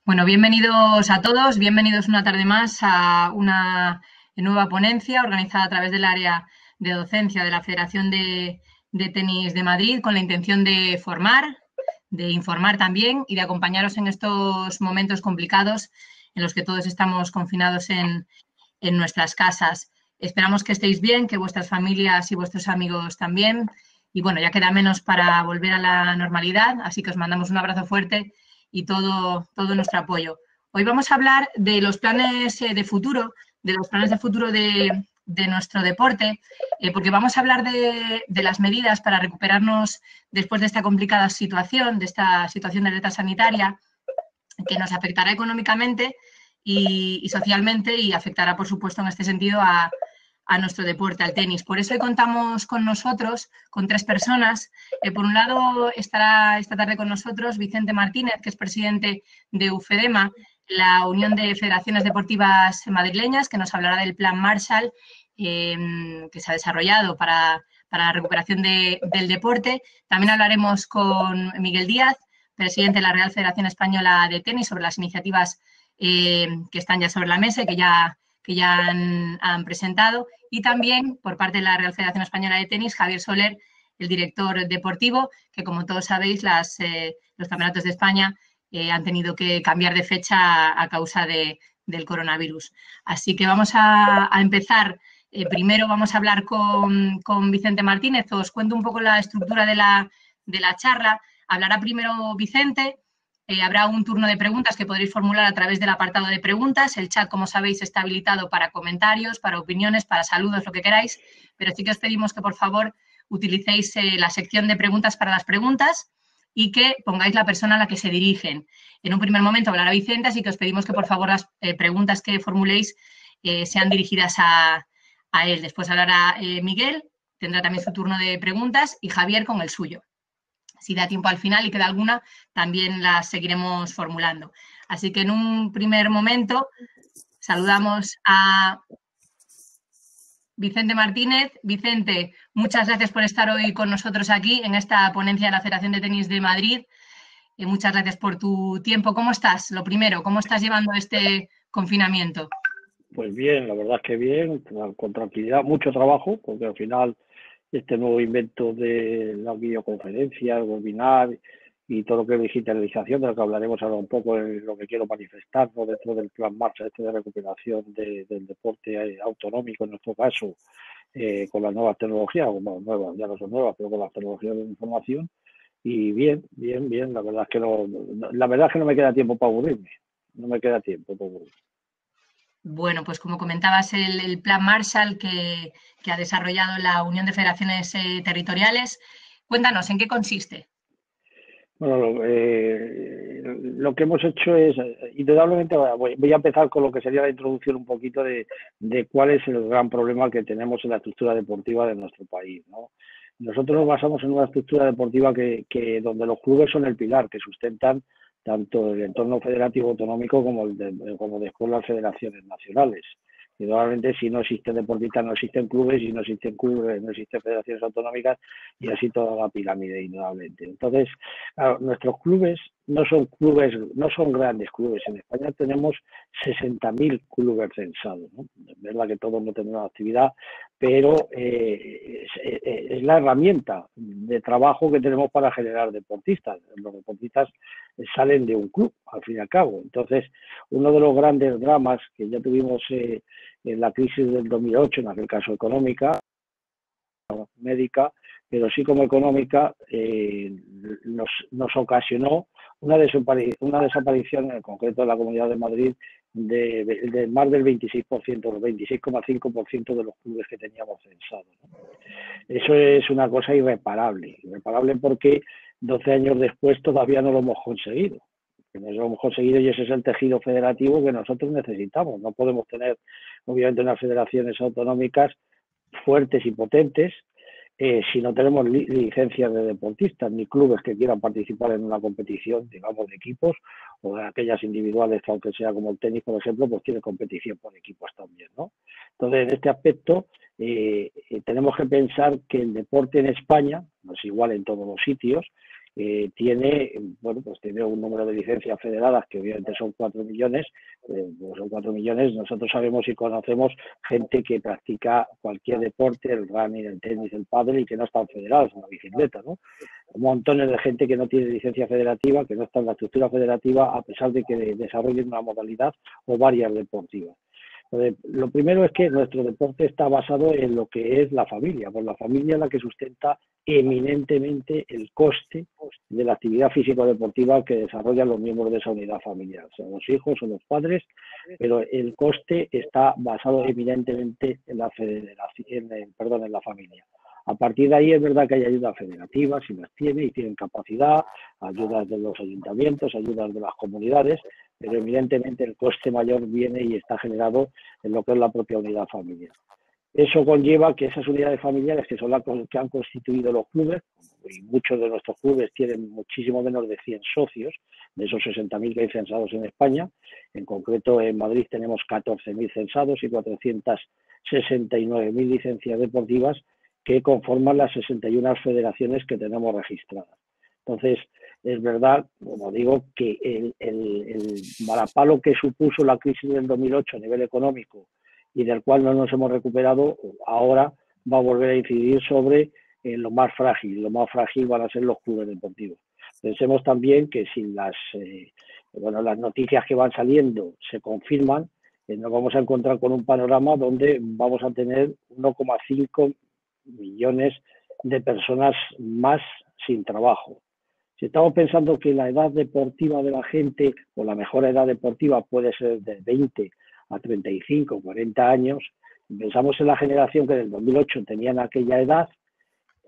Bueno, bienvenidos a todos, bienvenidos una tarde más a una nueva ponencia organizada a través del área de docencia de la Federación de Tenis de Madrid con la intención de formar, de informar también y de acompañaros en estos momentos complicados en los que todos estamos confinados en nuestras casas. Esperamos que estéis bien, que vuestras familias y vuestros amigos también. Y bueno, ya queda menos para volver a la normalidad, así que os mandamos un abrazo fuerte y todo nuestro apoyo. Hoy vamos a hablar de los planes de futuro, de los planes de futuro de nuestro deporte, porque vamos a hablar de las medidas para recuperarnos después de esta complicada situación, de esta situación de alerta sanitaria, que nos afectará económicamente y socialmente y afectará, por supuesto, en este sentido a nuestro deporte, al tenis. Por eso hoy contamos con nosotros, con tres personas. Por un lado estará esta tarde con nosotros Vicente Martínez, que es presidente de UFEDEMA, la Unión de Federaciones Deportivas Madrileñas, que nos hablará del Plan Marshall que se ha desarrollado para la recuperación del deporte. También hablaremos con Miguel Díaz, presidente de la Real Federación Española de Tenis, sobre las iniciativas que están ya sobre la mesa y que ya han presentado. Y también, por parte de la Real Federación Española de Tenis, Javier Soler, el director deportivo, que como todos sabéis, los campeonatos de España han tenido que cambiar de fecha a causa del coronavirus. Así que vamos a empezar. Primero vamos a hablar con Vicente Martínez. Os cuento un poco la estructura de la charla. Hablará primero Vicente. Habrá un turno de preguntas que podréis formular a través del apartado de preguntas. El chat, como sabéis, está habilitado para comentarios, para opiniones, para saludos, lo que queráis, pero sí que os pedimos que, por favor, utilicéis la sección de preguntas para las preguntas y que pongáis la persona a la que se dirigen. En un primer momento hablará Vicente, así que os pedimos que, por favor, las preguntas que formuléis sean dirigidas a él. Después hablará Miguel, tendrá también su turno de preguntas, y Javier con el suyo. Si da tiempo al final y queda alguna, también las seguiremos formulando. Así que en un primer momento saludamos a Vicente Martínez. Vicente, muchas gracias por estar hoy con nosotros aquí en esta ponencia de la Federación de Tenis de Madrid. Muchas gracias por tu tiempo. ¿Cómo estás? Lo primero, ¿cómo estás llevando este confinamiento? Pues bien, la verdad es que bien, con tranquilidad, mucho trabajo, porque al final este nuevo invento de la videoconferencia, el webinar y todo lo que es digitalización, de lo que hablaremos ahora un poco, en lo que quiero manifestar, ¿no?, dentro del plan marcha de recuperación del deporte autonómico, en nuestro caso, con las nuevas tecnologías, bueno, nuevas, ya no son nuevas, pero con las tecnologías de información. Y bien, la verdad es que no me queda tiempo para aburrirme, no me queda tiempo para aburrirme. Bueno, pues como comentabas, el plan Marshall que ha desarrollado la Unión de Federaciones Territoriales. Cuéntanos, ¿en qué consiste? Bueno, lo que hemos hecho es, indudablemente, voy a empezar con lo que sería la introducción un poquito de cuál es el gran problema que tenemos en la estructura deportiva de nuestro país, ¿no? Nosotros nos basamos en una estructura deportiva donde los clubes son el pilar, que sustentan tanto el entorno federativo autonómico como después las federaciones nacionales. Indudablemente, si no existen deportistas, no existen clubes, y no existen clubes, no existen federaciones autonómicas, y así toda la pirámide, indudablemente. Entonces, claro, nuestros clubes no son grandes clubes. En España tenemos 60.000 clubes censados, ¿no? Es verdad que todos no tenemos actividad, pero es la herramienta de trabajo que tenemos para generar deportistas. Los deportistas salen de un club, al fin y al cabo. Entonces, uno de los grandes dramas que ya tuvimos en la crisis del 2008, en aquel caso económica, médica, pero sí como económica, nos ocasionó una desaparición, en concreto de la Comunidad de Madrid, de más del 26%, el 26,5% de los clubes que teníamos censados, ¿no? Eso es una cosa irreparable porque 12 años después todavía no lo hemos conseguido. No lo hemos conseguido, y ese es el tejido federativo que nosotros necesitamos. No podemos tener, obviamente, unas federaciones autonómicas fuertes y potentes si no tenemos licencias de deportistas ni clubes que quieran participar en una competición, digamos, de equipos, o de aquellas individuales que, aunque sea como el tenis, por ejemplo, pues tiene competición por equipos también, ¿no? Entonces, en este aspecto, tenemos que pensar que el deporte en España, no es igual en todos los sitios, tiene, bueno, pues tiene un número de licencias federadas que obviamente son 4 millones, pues son 4 millones. Nosotros sabemos y conocemos gente que practica cualquier deporte, el running, el tenis, el pádel, y que no están federados en la bicicleta, ¿no? Montones de gente que no tiene licencia federativa, que no está en la estructura federativa, a pesar de que desarrollen una modalidad o varias deportivas. Lo primero es que nuestro deporte está basado en lo que es la familia, pues la familia es la que sustenta eminentemente el coste de la actividad físico-deportiva que desarrollan los miembros de esa unidad familiar, sean los hijos o los padres, pero el coste está basado eminentemente en la familia. A partir de ahí es verdad que hay ayudas federativas, si las tiene y tienen capacidad, ayudas de los ayuntamientos, ayudas de las comunidades, pero evidentemente el coste mayor viene y está generado en lo que es la propia unidad familiar. Eso conlleva que esas unidades familiares, que son las que han constituido los clubes, y muchos de nuestros clubes tienen muchísimo menos de 100 socios, de esos 60.000 que hay censados en España, en concreto en Madrid tenemos 14.000 censados y 469.000 licencias deportivas que conforman las 61 federaciones que tenemos registradas. Entonces, es verdad, como digo, que el varapalo que supuso la crisis del 2008 a nivel económico y del cual no nos hemos recuperado, ahora va a volver a incidir sobre lo más frágil. Lo más frágil van a ser los clubes deportivos. Pensemos también que si las noticias que van saliendo se confirman, nos vamos a encontrar con un panorama donde vamos a tener 1,5 millones de personas más sin trabajo. Si estamos pensando que la edad deportiva de la gente, o la mejor edad deportiva puede ser de 20 a 35, 40 años, pensamos en la generación que del 2008 tenían aquella edad,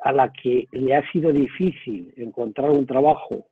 a la que le ha sido difícil encontrar un trabajo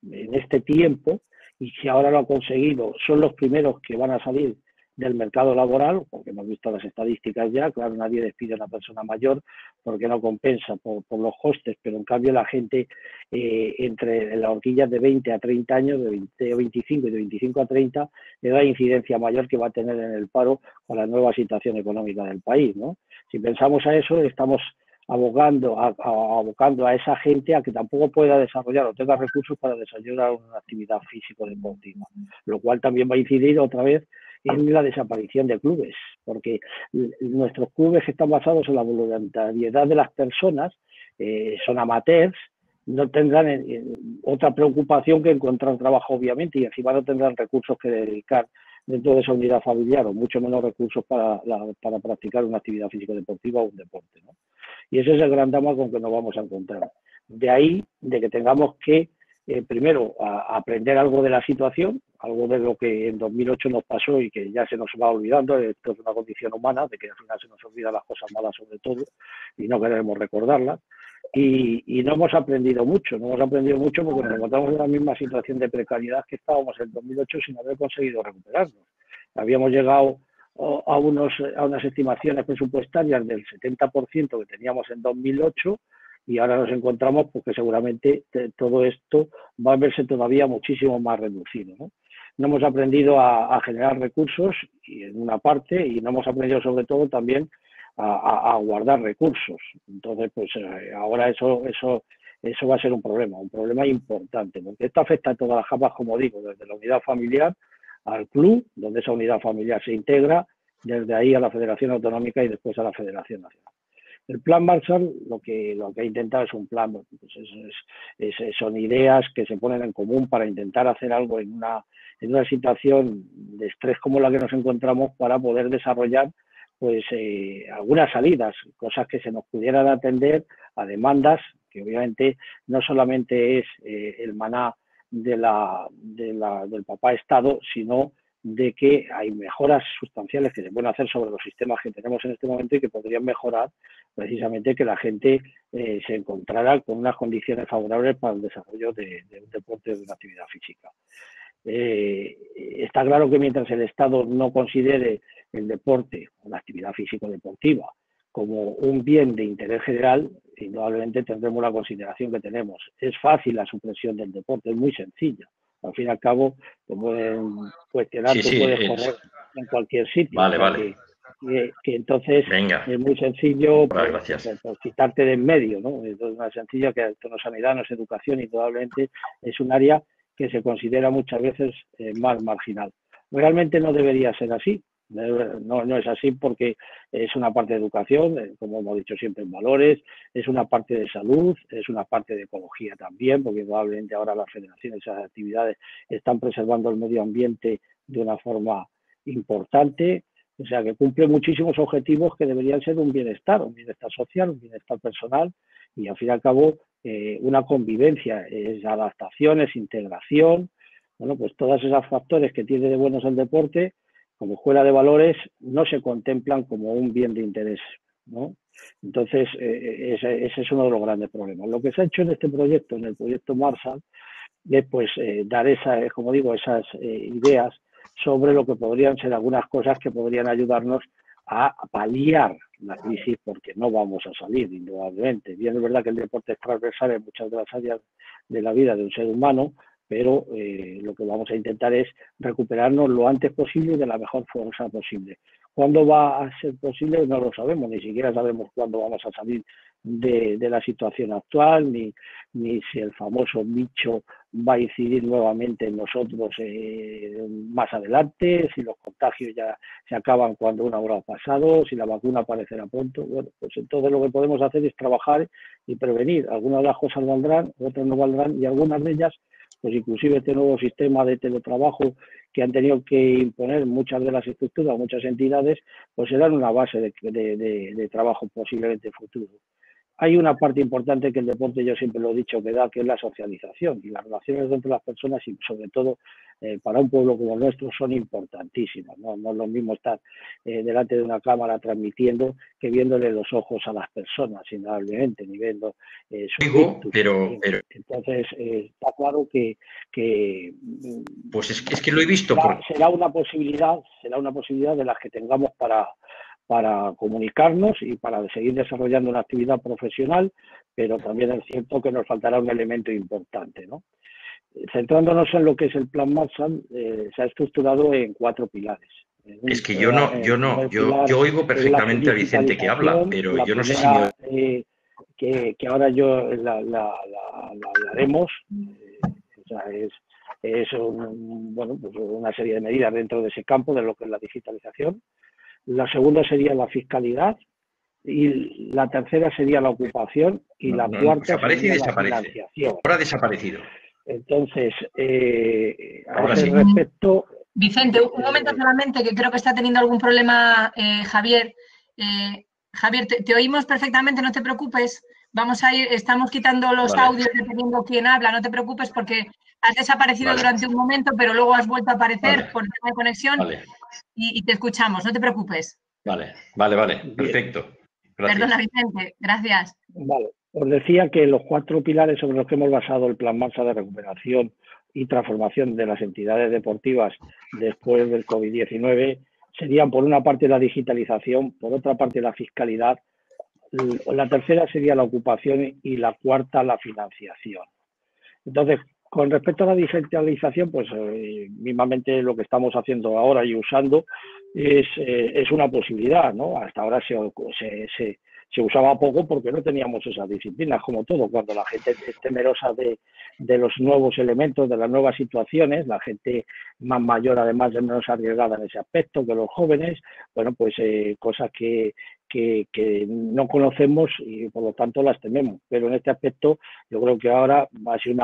en este tiempo, y si ahora lo ha conseguido, son los primeros que van a salir del mercado laboral, porque hemos visto las estadísticas ya, claro, nadie despide a una persona mayor porque no compensa por los costes, pero en cambio la gente entre las horquillas de 20 a 30 años, de 20 a 25 y de 25 a 30, le da incidencia mayor que va a tener en el paro con la nueva situación económica del país, ¿no? Si pensamos a eso, estamos abocando a esa gente a que tampoco pueda desarrollar o tenga recursos para desarrollar una actividad físico-deportiva, lo cual también va a incidir otra vez en la desaparición de clubes, porque nuestros clubes que están basados en la voluntariedad de las personas, son amateurs, no tendrán otra preocupación que encontrar trabajo, obviamente, y encima no tendrán recursos que dedicar dentro de esa unidad familiar, o mucho menos recursos para practicar una actividad físico-deportiva o un deporte, ¿no? Y ese es el gran drama con que nos vamos a encontrar. De ahí, de que tengamos que, primero, aprender algo de la situación, algo de lo que en 2008 nos pasó y que ya se nos va olvidando. Esto es una condición humana, de que al final se nos olvidan las cosas malas sobre todo y no queremos recordarlas. Y no hemos aprendido mucho, porque nos encontramos en la misma situación de precariedad que estábamos en 2008 sin haber conseguido recuperarnos. Habíamos llegado a unas estimaciones presupuestarias del 70% que teníamos en 2008 y ahora nos encontramos porque seguramente todo esto va a verse todavía muchísimo más reducido, ¿no? No hemos aprendido a generar recursos y en una parte, y no hemos aprendido sobre todo también a guardar recursos. Entonces, pues ahora eso va a ser un problema importante, porque esto afecta a todas las capas, como digo, desde la unidad familiar al club, donde esa unidad familiar se integra, desde ahí a la Federación Autonómica y después a la Federación Nacional. El plan Marshall lo que ha intentado es un plan, pues son ideas que se ponen en común para intentar hacer algo en una situación de estrés como la que nos encontramos, para poder desarrollar pues algunas salidas, cosas que se nos pudieran atender a demandas que obviamente no solamente es el maná del papá Estado, sino de que hay mejoras sustanciales que se pueden hacer sobre los sistemas que tenemos en este momento y que podrían mejorar precisamente que la gente se encontrara con unas condiciones favorables para el desarrollo de un deporte, de una actividad física. Está claro que mientras el Estado no considere el deporte o la actividad físico-deportiva como un bien de interés general, indudablemente tendremos la consideración que tenemos. Es fácil la supresión del deporte, es muy sencillo. Al fin y al cabo, te pueden cuestionar, Sí, tú sí, puedes correr en cualquier sitio. vale, O sea vale. que entonces Venga, es muy sencillo vale, gracias. por quitarte de en medio, ¿no? Es más sencillo que esto no es sanidad, no es educación, indudablemente es un área que se considera muchas veces más marginal. Realmente no debería ser así. No es así porque es una parte de educación, como hemos dicho siempre, en valores, es una parte de salud, es una parte de ecología también, porque probablemente ahora las federaciones, esas actividades están preservando el medio ambiente de una forma importante, o sea que cumple muchísimos objetivos que deberían ser un bienestar social, un bienestar personal y al fin y al cabo una convivencia, es adaptación, es integración, bueno, pues todos esos factores que tiene de buenos el deporte como escuela de valores no se contemplan como un bien de interés, ¿no? Entonces, ese es uno de los grandes problemas. Lo que se ha hecho en este proyecto, en el proyecto Marshall, es pues dar como digo, esas ideas sobre lo que podrían ser algunas cosas que podrían ayudarnos a paliar la crisis, porque no vamos a salir, indudablemente. Bien, es verdad que el deporte es transversal en muchas de las áreas de la vida de un ser humano, pero lo que vamos a intentar es recuperarnos lo antes posible y de la mejor forma posible. ¿Cuándo va a ser posible? No lo sabemos, ni siquiera sabemos cuándo vamos a salir de la situación actual, ni si el famoso bicho va a incidir nuevamente en nosotros más adelante, si los contagios ya se acaban cuando una hora ha pasado, si la vacuna aparecerá pronto. Bueno, pues entonces lo que podemos hacer es trabajar y prevenir. Algunas de las cosas valdrán, otras no valdrán, y algunas de ellas, pues inclusive este nuevo sistema de teletrabajo que han tenido que imponer muchas de las estructuras, muchas entidades, pues serán una base de trabajo posiblemente futuro. Hay una parte importante que el deporte, yo siempre lo he dicho, que da, que es la socialización, y las relaciones entre las personas, y sobre todo para un pueblo como el nuestro, son importantísimas. No es lo mismo estar delante de una cámara transmitiendo que viéndole los ojos a las personas, indudablemente, ni viendo sus Digo, rictus. pero Entonces, está claro que pues es que lo he visto por... será una posibilidad de las que tengamos para comunicarnos y para seguir desarrollando una actividad profesional, pero también es cierto que nos faltará un elemento importante, ¿no? Centrándonos en lo que es el Plan Marshall, se ha estructurado en 4 pilares. Es que yo oigo Es la perfectamente a Vicente que habla, digitalización, pero la yo no sé si me... primera que ahora yo la hablaremos, o sea, es bueno, pues una serie de medidas dentro de ese campo de lo que es la digitalización. La segunda sería la fiscalidad y la tercera sería la ocupación y la cuarta desaparece y sería la desaparece. financiación. Ahora ha desaparecido. Entonces, a Ahora ese sí. respecto... Vicente, un momento solamente, que creo que está teniendo algún problema Javier. Javier, te oímos perfectamente, no te preocupes. Vamos a ir, estamos quitando los audios dependiendo quién habla, no te preocupes porque has desaparecido durante un momento, pero luego has vuelto a aparecer por tema de conexión y te escuchamos, no te preocupes. Vale, perfecto. Gracias. Perdona, Vicente, gracias. Vale, os decía que los 4 pilares sobre los que hemos basado el Plan Marshall de recuperación y transformación de las entidades deportivas después del COVID-19 serían, por una parte, la digitalización, por otra parte, la fiscalidad, la tercera sería la ocupación y la cuarta, la financiación. Entonces, con respecto a la digitalización, pues mismamente lo que estamos haciendo ahora y usando es una posibilidad, ¿no? Hasta ahora se usaba poco porque no teníamos esas disciplinas, como todo. Cuando la gente es temerosa de los nuevos elementos, de las nuevas situaciones, la gente más mayor además es menos arriesgada en ese aspecto que los jóvenes, bueno, pues cosas que no conocemos y por lo tanto las tememos. Pero en este aspecto yo creo que ahora va a ser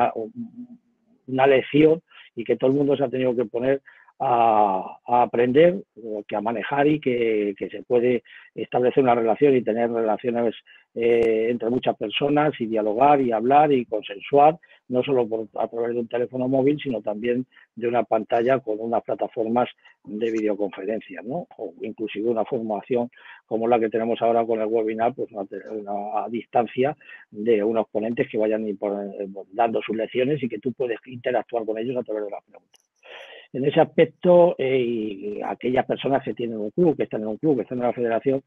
una lección y que todo el mundo se ha tenido que poner a aprender, que a manejar y que se puede establecer una relación y tener relaciones entre muchas personas y dialogar y hablar y consensuar, no solo a través de un teléfono móvil, sino también de una pantalla con unas plataformas de videoconferencia, ¿no? O inclusive una formación como la que tenemos ahora con el webinar, pues a distancia de unos ponentes que vayan dando sus lecciones y que tú puedes interactuar con ellos a través de las preguntas. En ese aspecto, aquellas personas que tienen un club, que están en un club, que están en la federación,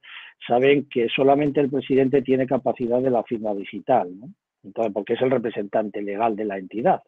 saben que solamente el presidente tiene capacidad de la firma digital, ¿no? Entonces, porque es el representante legal de la entidad.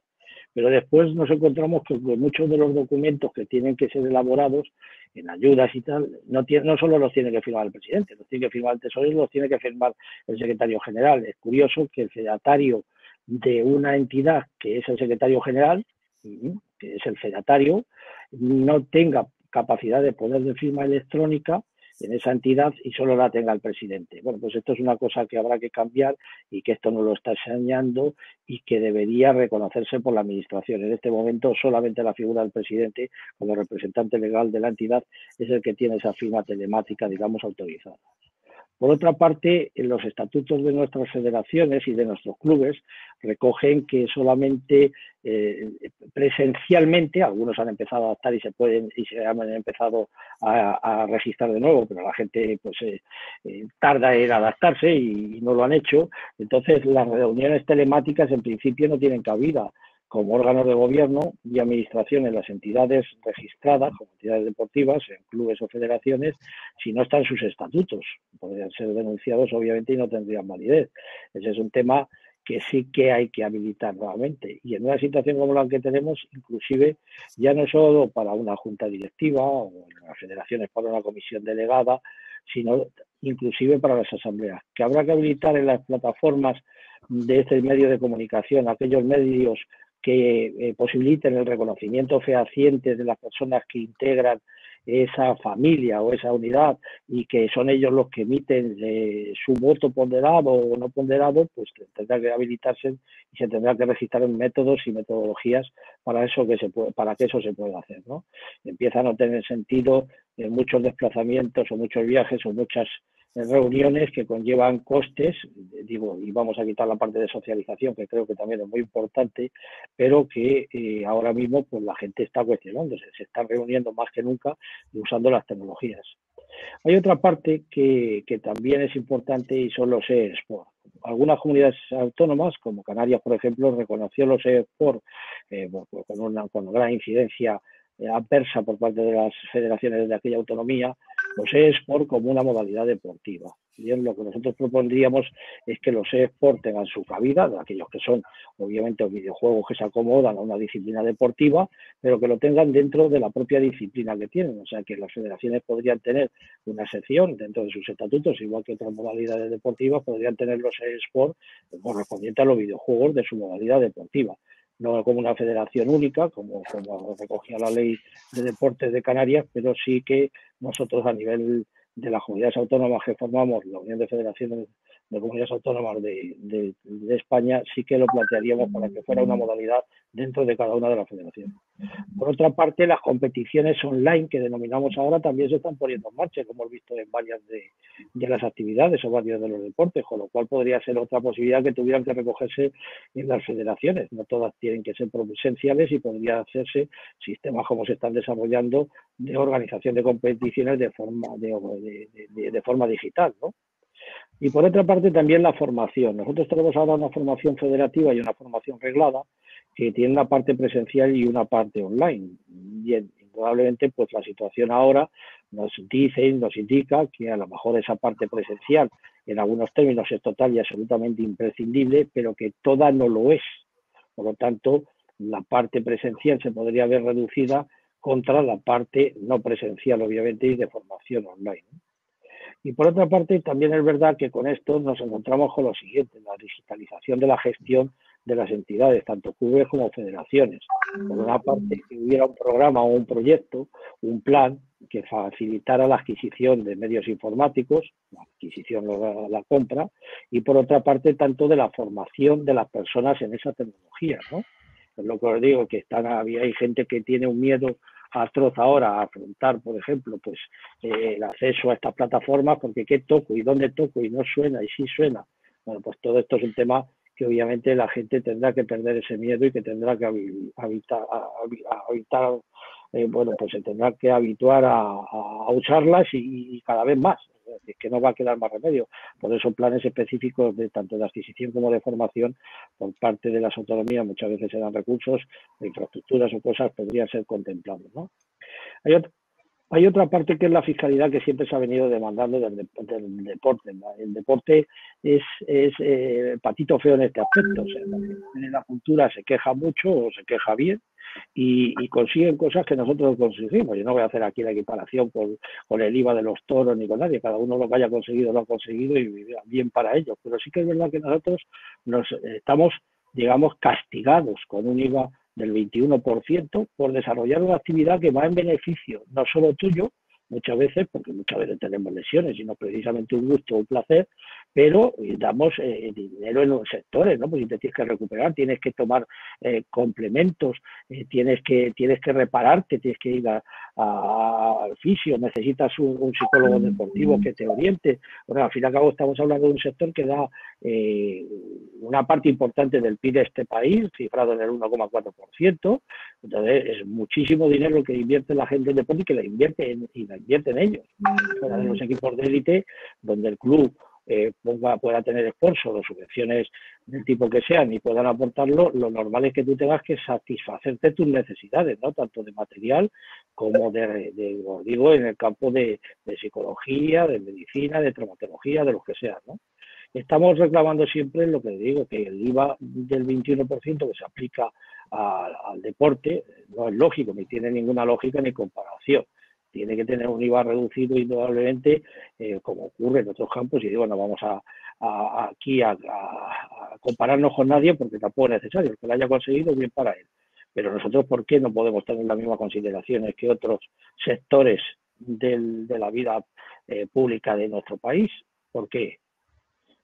Pero después nos encontramos que muchos de los documentos que tienen que ser elaborados en ayudas y tal, no solo los tiene que firmar el presidente, los tiene que firmar el tesorero, los tiene que firmar el secretario general. Es curioso que el fedatario de una entidad que es el secretario general, que es el fedatario, no tenga capacidad de poder de firma electrónica en esa entidad y solo la tenga el presidente. Bueno, pues esto es una cosa que habrá que cambiar y que esto no lo está enseñando y que debería reconocerse por la administración. En este momento solamente la figura del presidente como representante legal de la entidad es el que tiene esa firma telemática, digamos, autorizada. Por otra parte, en los estatutos de nuestras federaciones y de nuestros clubes recogen que solamente presencialmente, algunos han empezado a adaptar y se han empezado a registrar de nuevo, pero la gente pues tarda en adaptarse y no lo han hecho. Entonces, las reuniones telemáticas en principio no tienen cabida como órganos de gobierno y administración en las entidades registradas, como entidades deportivas, en clubes o federaciones, si no están sus estatutos. Podrían ser denunciados, obviamente, y no tendrían validez. Ese es un tema que sí que hay que habilitar nuevamente. Y en una situación como la que tenemos, inclusive, ya no solo para una junta directiva o en las federaciones para una comisión delegada, sino inclusive para las asambleas, que habrá que habilitar en las plataformas de este medio de comunicación, aquellos medios que posibiliten el reconocimiento fehaciente de las personas que integran esa familia o esa unidad y que son ellos los que emiten su voto ponderado o no ponderado, pues tendrá que habilitarse y se tendrá que registrar en métodos y metodologías para que eso se pueda hacer, ¿no? Empieza a no tener sentido muchos desplazamientos o muchos viajes o muchas reuniones que conllevan costes, digo, y vamos a quitar la parte de socialización, que creo que también es muy importante, pero que ahora mismo pues la gente está cuestionándose, se están reuniendo más que nunca y usando las tecnologías. Hay otra parte que también es importante y son los eSports. Algunas comunidades autónomas, como Canarias, por ejemplo, reconoció los eSports con gran incidencia adversa por parte de las federaciones de aquella autonomía, los eSports como una modalidad deportiva. Bien, lo que nosotros propondríamos es que los eSports tengan su cabida, de aquellos que son obviamente los videojuegos que se acomodan a una disciplina deportiva, pero que lo tengan dentro de la propia disciplina que tienen. O sea, que las federaciones podrían tener una sección dentro de sus estatutos, igual que otras modalidades deportivas, podrían tener los eSports correspondientes a los videojuegos de su modalidad deportiva. No como una federación única, como recogía la ley de deportes de Canarias, pero sí que nosotros a nivel de las comunidades autónomas que formamos, la Unión de Federaciones de Comunidades Autónomas de España, sí que lo plantearíamos para que fuera una modalidad dentro de cada una de las federaciones. Por otra parte, las competiciones online que denominamos ahora también se están poniendo en marcha, como hemos visto en varias de las actividades o varios de los deportes, con lo cual podría ser otra posibilidad que tuvieran que recogerse en las federaciones. No todas tienen que ser presenciales y podría hacerse sistemas como se están desarrollando de organización de competiciones de forma digital, ¿no? Y por otra parte también la formación. Nosotros tenemos ahora una formación federativa y una formación reglada que tiene una parte presencial y una parte online. Y indudablemente pues la situación ahora nos indica que a lo mejor esa parte presencial en algunos términos es total y absolutamente imprescindible, pero que toda no lo es. Por lo tanto, la parte presencial se podría ver reducida contra la parte no presencial, obviamente, y de formación online. Y por otra parte, también es verdad que con esto nos encontramos con lo siguiente, la digitalización de la gestión de las entidades, tanto clubes como federaciones. Por una parte, que hubiera un programa o un proyecto, un plan que facilitara la adquisición de medios informáticos, la adquisición, la compra, y por otra parte, tanto de la formación de las personas en esa tecnología, ¿no? Es lo que os digo, que hay gente que tiene un miedo atroz ahora a afrontar, por ejemplo, pues el acceso a estas plataformas, porque qué toco y dónde toco y no suena y sí suena. Bueno, pues todo esto es un tema que obviamente la gente tendrá que perder ese miedo y que tendrá que bueno, pues se tendrá que habituar a usarlas y cada vez más. Es que no va a quedar más remedio. Por eso planes específicos de tanto de adquisición como de formación por parte de las autonomías muchas veces se dan recursos, de infraestructuras o cosas podrían ser contemplados, ¿no? Hay otra parte que es la fiscalidad que siempre se ha venido demandando del deporte. El deporte es patito feo en este aspecto. O sea, en la cultura se queja mucho o se queja bien y consiguen cosas que nosotros no conseguimos. Yo no voy a hacer aquí la equiparación con el IVA de los toros ni con nadie. Cada uno lo que haya conseguido lo ha conseguido y bien para ellos. Pero sí que es verdad que nosotros nos estamos, digamos, castigados con un IVA del 21% por desarrollar una actividad que va en beneficio no solo tuyo, muchas veces, porque muchas veces tenemos lesiones y no precisamente un gusto o un placer, pero damos dinero en los sectores, ¿no? Porque te tienes que recuperar, tienes que tomar complementos, tienes que repararte, tienes que ir al fisio, necesitas un psicólogo deportivo que te oriente. Bueno, al fin y al cabo estamos hablando de un sector que da una parte importante del PIB de este país, cifrado en el 1,4%, entonces es muchísimo dinero que invierte la gente en deporte y que la invierte en ellos. Fuera de los equipos de élite, donde el club pueda tener sponsors o subvenciones del tipo que sean y puedan aportarlo, lo normal es que tú tengas que satisfacerte tus necesidades, ¿no? Tanto de material como os digo, en el campo de psicología, de medicina, de traumatología, de lo que sea, ¿no? Estamos reclamando siempre lo que digo, que el IVA del 21% que se aplica al deporte no es lógico, ni tiene ninguna lógica ni comparación. Tiene que tener un IVA reducido indudablemente, como ocurre en otros campos, y digo, no vamos aquí a compararnos con nadie porque tampoco es necesario. El que lo haya conseguido, bien para él. Pero nosotros, ¿por qué no podemos tener las mismas consideraciones que otros sectores de la vida pública de nuestro país? ¿Por qué?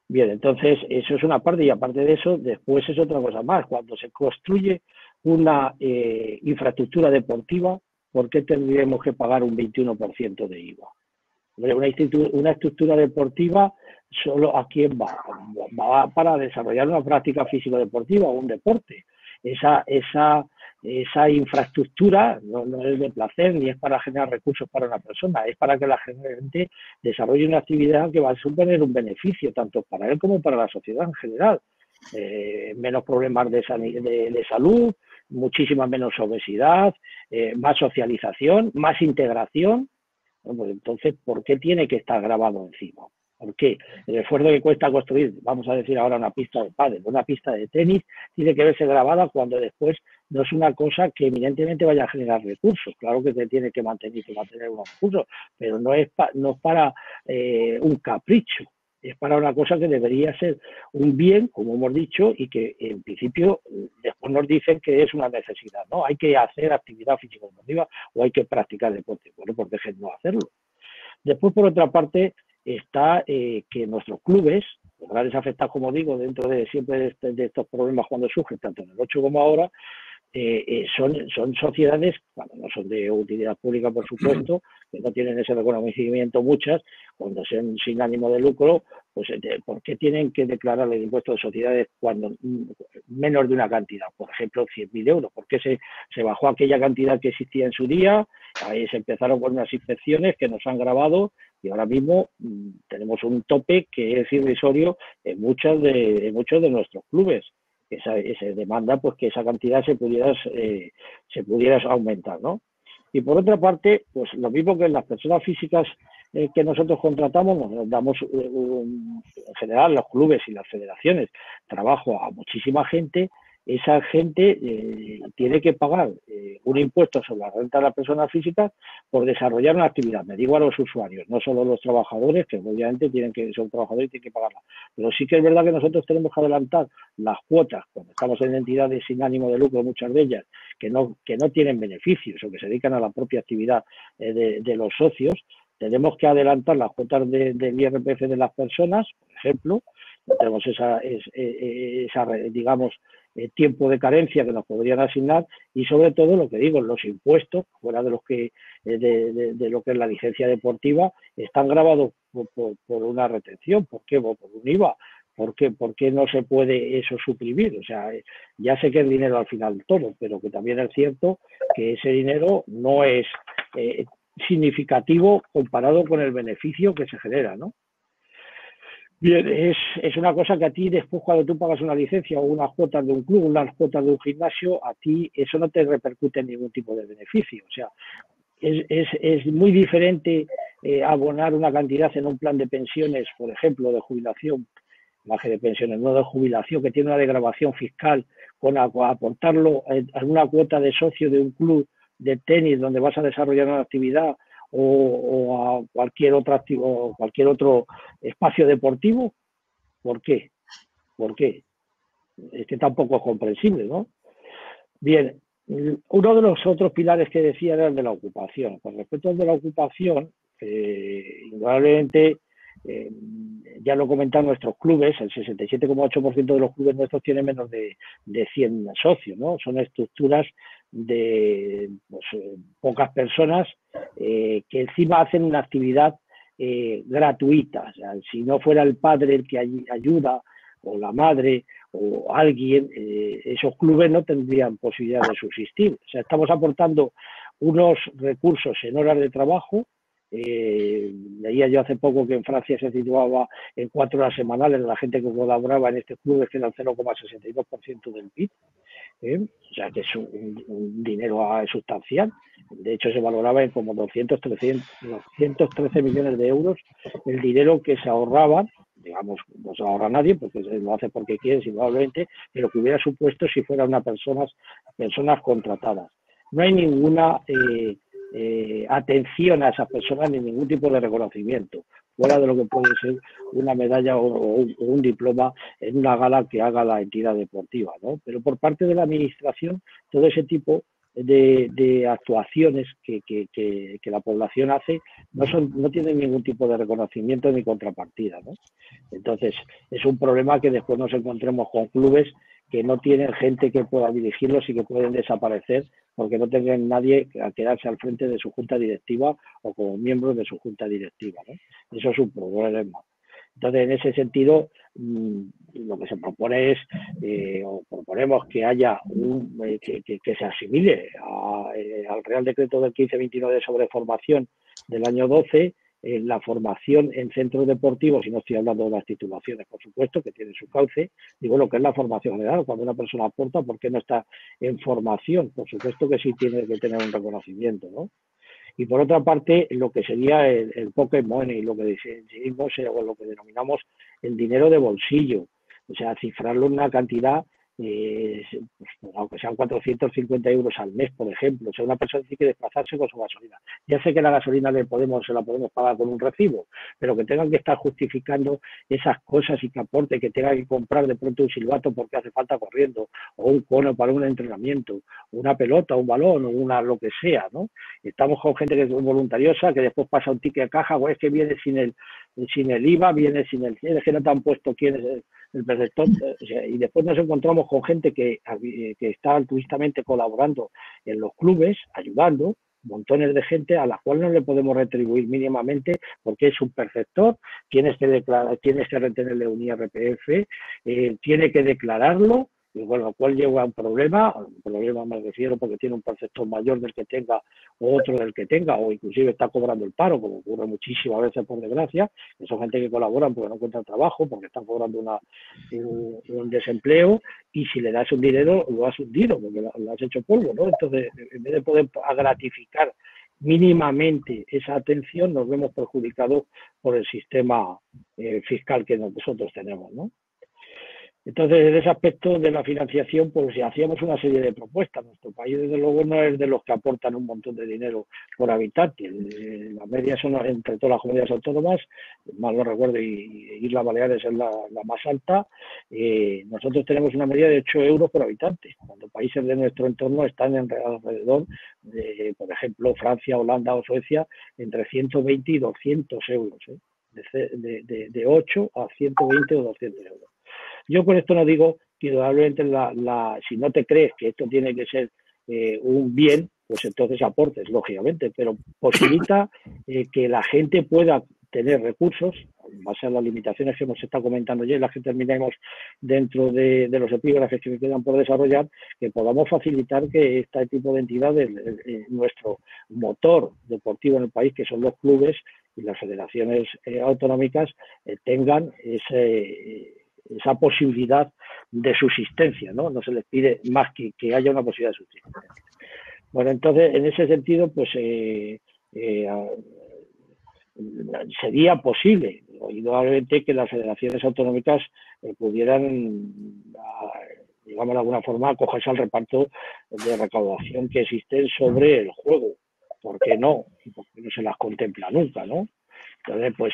Bien, entonces eso es una parte y aparte de eso, después es otra cosa más. Cuando se construye una infraestructura deportiva, ¿por qué tendríamos que pagar un 21% de IVA? Una estructura deportiva, ¿solo a quién va? Va para desarrollar una práctica físico-deportiva o un deporte. Esa infraestructura no es de placer ni es para generar recursos para una persona, es para que la gente desarrolle una actividad que va a suponer un beneficio tanto para él como para la sociedad en general. Menos problemas de salud, muchísima menos obesidad, más socialización, más integración. Bueno, pues entonces, ¿por qué tiene que estar grabado encima? ¿Por qué? El esfuerzo que cuesta construir, vamos a decir ahora, una pista de pádel, una pista de tenis, tiene que verse grabada cuando después no es una cosa que evidentemente vaya a generar recursos. Claro que se tiene que mantener unos recursos, pero no es para un capricho. Es para una cosa que debería ser un bien, como hemos dicho, y que en principio después nos dicen que es una necesidad, ¿no? Hay que hacer actividad físico-deportiva o hay que practicar deporte. Bueno, pues dejen no hacerlo. Después, por otra parte, está que nuestros clubes, los grandes afectados, como digo, dentro de siempre de estos problemas cuando surgen, tanto en el 8 como ahora, son sociedades, cuando no son de utilidad pública, por supuesto, que no tienen ese reconocimiento muchas, cuando son sin ánimo de lucro, pues ¿por qué tienen que declarar el impuesto de sociedades cuando menos de una cantidad? Por ejemplo, 100.000 euros. ¿Por qué se bajó aquella cantidad que existía en su día? Ahí se empezaron con unas inspecciones que nos han grabado y ahora mismo tenemos un tope que es irrisorio en muchos de nuestros clubes. Se demanda pues que esa cantidad se pudiera aumentar, ¿no? Y por otra parte, pues lo mismo que en las personas físicas que nosotros contratamos, nos damos en general los clubes y las federaciones trabajo a muchísima gente. Esa gente tiene que pagar un impuesto sobre la renta de las personas físicas por desarrollar una actividad. Me digo a los usuarios, no solo los trabajadores, que obviamente son trabajadores y tienen que pagarla. Pero sí que es verdad que nosotros tenemos que adelantar las cuotas, cuando estamos en entidades sin ánimo de lucro, muchas de ellas, que no tienen beneficios o que se dedican a la propia actividad de los socios. Tenemos que adelantar las cuotas del IRPF de las personas, por ejemplo. Tenemos digamos, tiempo de carencia que nos podrían asignar y sobre todo lo que digo, los impuestos, fuera de los que de lo que es la licencia deportiva, están grabados por una retención. ¿Por qué? Por un IVA. ¿Por qué no se puede eso suprimir? O sea, ya sé que es dinero al final todo, pero que también es cierto que ese dinero no es significativo comparado con el beneficio que se genera, ¿no? Bien, es una cosa que a ti después, cuando tú pagas una licencia o unas cuotas de un club, unas cuotas de un gimnasio, a ti eso no te repercute en ningún tipo de beneficio. O sea, es muy diferente abonar una cantidad en un plan de pensiones, por ejemplo, de jubilación, más que de pensiones, no de jubilación, que tiene una degravación fiscal, con aportarlo a una cuota de socio de un club de tenis donde vas a desarrollar una actividad o a cualquier otro espacio deportivo. ¿Por qué? ¿Por qué? Es que tampoco es comprensible, ¿no? Bien, uno de los otros pilares que decía era el de la ocupación. Con respecto al de la ocupación, indudablemente, ya lo comentan nuestros clubes, el 67,8% de los clubes nuestros tienen menos de 100 socios, ¿no? Son estructuras de pocas personas que encima hacen una actividad gratuita. O sea, si no fuera el padre el que ayuda, o la madre, o alguien, esos clubes no tendrían posibilidad de subsistir. O sea, estamos aportando unos recursos en horas de trabajo. Leía yo hace poco que en Francia se situaba en 4 horas semanales la gente que colaboraba en este club, que era el 0,62% del PIB. O sea que es un dinero sustancial. De hecho, se valoraba en como 213 millones de euros el dinero que se ahorraban. Digamos, no se ahorra nadie porque lo hace porque quiere, simplemente, pero que hubiera supuesto si fueran personas contratadas. No hay ninguna atención a esas personas ni ningún tipo de reconocimiento, fuera de lo que puede ser una medalla o un diploma en una gala que haga la entidad deportiva, ¿no? Pero por parte de la administración, todo ese tipo de actuaciones que la población hace no tienen ningún tipo de reconocimiento ni contrapartida, ¿no? Entonces, es un problema que después nos encontremos con clubes que no tienen gente que pueda dirigirlos y que pueden desaparecer porque no tengan nadie a quedarse al frente de su junta directiva o como miembros de su junta directiva, ¿no? Eso es un problema. Entonces, en ese sentido, lo que se propone es, o proponemos que haya que se asimile al Real Decreto del 1529 sobre formación del año 12, la formación en centros deportivos, y no estoy hablando de las titulaciones, por supuesto, que tienen su cauce, digo lo que es la formación general. Cuando una persona aporta, ¿por qué no está en formación? Por supuesto que sí tiene que tener un reconocimiento, ¿no? Y por otra parte, lo que sería el pocket money, lo que decimos o lo que denominamos el dinero de bolsillo, o sea, cifrarlo en una cantidad, aunque sean 450 euros al mes, por ejemplo. O sea, una persona tiene que desplazarse con su gasolina. Ya sé que la gasolina se la podemos pagar con un recibo, pero que tengan que estar justificando esas cosas y que aporte, que tenga que comprar de pronto un silbato porque hace falta corriendo, o un cono para un entrenamiento, una pelota, un balón, o lo que sea, ¿no? Estamos con gente que es voluntariosa, que después pasa un ticket a caja, o es que viene sin el IVA, viene sin es que no te han puesto quién es el perceptor, o sea, y después nos encontramos con gente que está altruistamente colaborando en los clubes, ayudando, montones de gente a la cual no le podemos retribuir mínimamente porque es un perceptor, tienes que retenerle un IRPF, tiene que declararlo, y con lo cual lleva a un problema me refiero porque tiene un perceptor mayor del que tenga o otro del que tenga, o inclusive está cobrando el paro, como ocurre muchísimas veces por desgracia, que son gente que colaboran porque no encuentran trabajo, porque están cobrando un desempleo, y si le das un dinero, lo has hundido, porque lo has hecho polvo, ¿no? Entonces, en vez de poder gratificar mínimamente esa atención, nos vemos perjudicados por el sistema fiscal que nosotros tenemos, ¿no? Entonces, en ese aspecto de la financiación, pues hacíamos una serie de propuestas. Nuestro país, desde luego, no es de los que aportan un montón de dinero por habitante. Las medias son entre todas las comunidades autónomas, mal no recuerdo, y Islas Baleares es la más alta. Nosotros tenemos una media de 8 euros por habitante, cuando países de nuestro entorno están alrededor de, por ejemplo, Francia, Holanda o Suecia, entre 120 y 200 euros, de 8 a 120 o 200 euros. Yo con esto no digo que indudablemente si no te crees que esto tiene que ser un bien, pues entonces aportes, lógicamente, pero posibilita que la gente pueda tener recursos, en base a las limitaciones que hemos estado comentando ya y las que terminemos dentro de los epígrafes que me quedan por desarrollar, que podamos facilitar que este tipo de entidades, nuestro motor deportivo en el país, que son los clubes y las federaciones autonómicas, tengan esa posibilidad de subsistencia, ¿no? No se les pide más que haya una posibilidad de subsistencia. Bueno, entonces, en ese sentido, pues sería posible, indudablemente, que las federaciones autonómicas pudieran, digamos de alguna forma, acogerse al reparto de recaudación que existe sobre el juego. ¿Por qué no? Porque no se las contempla nunca, ¿no? Entonces, pues,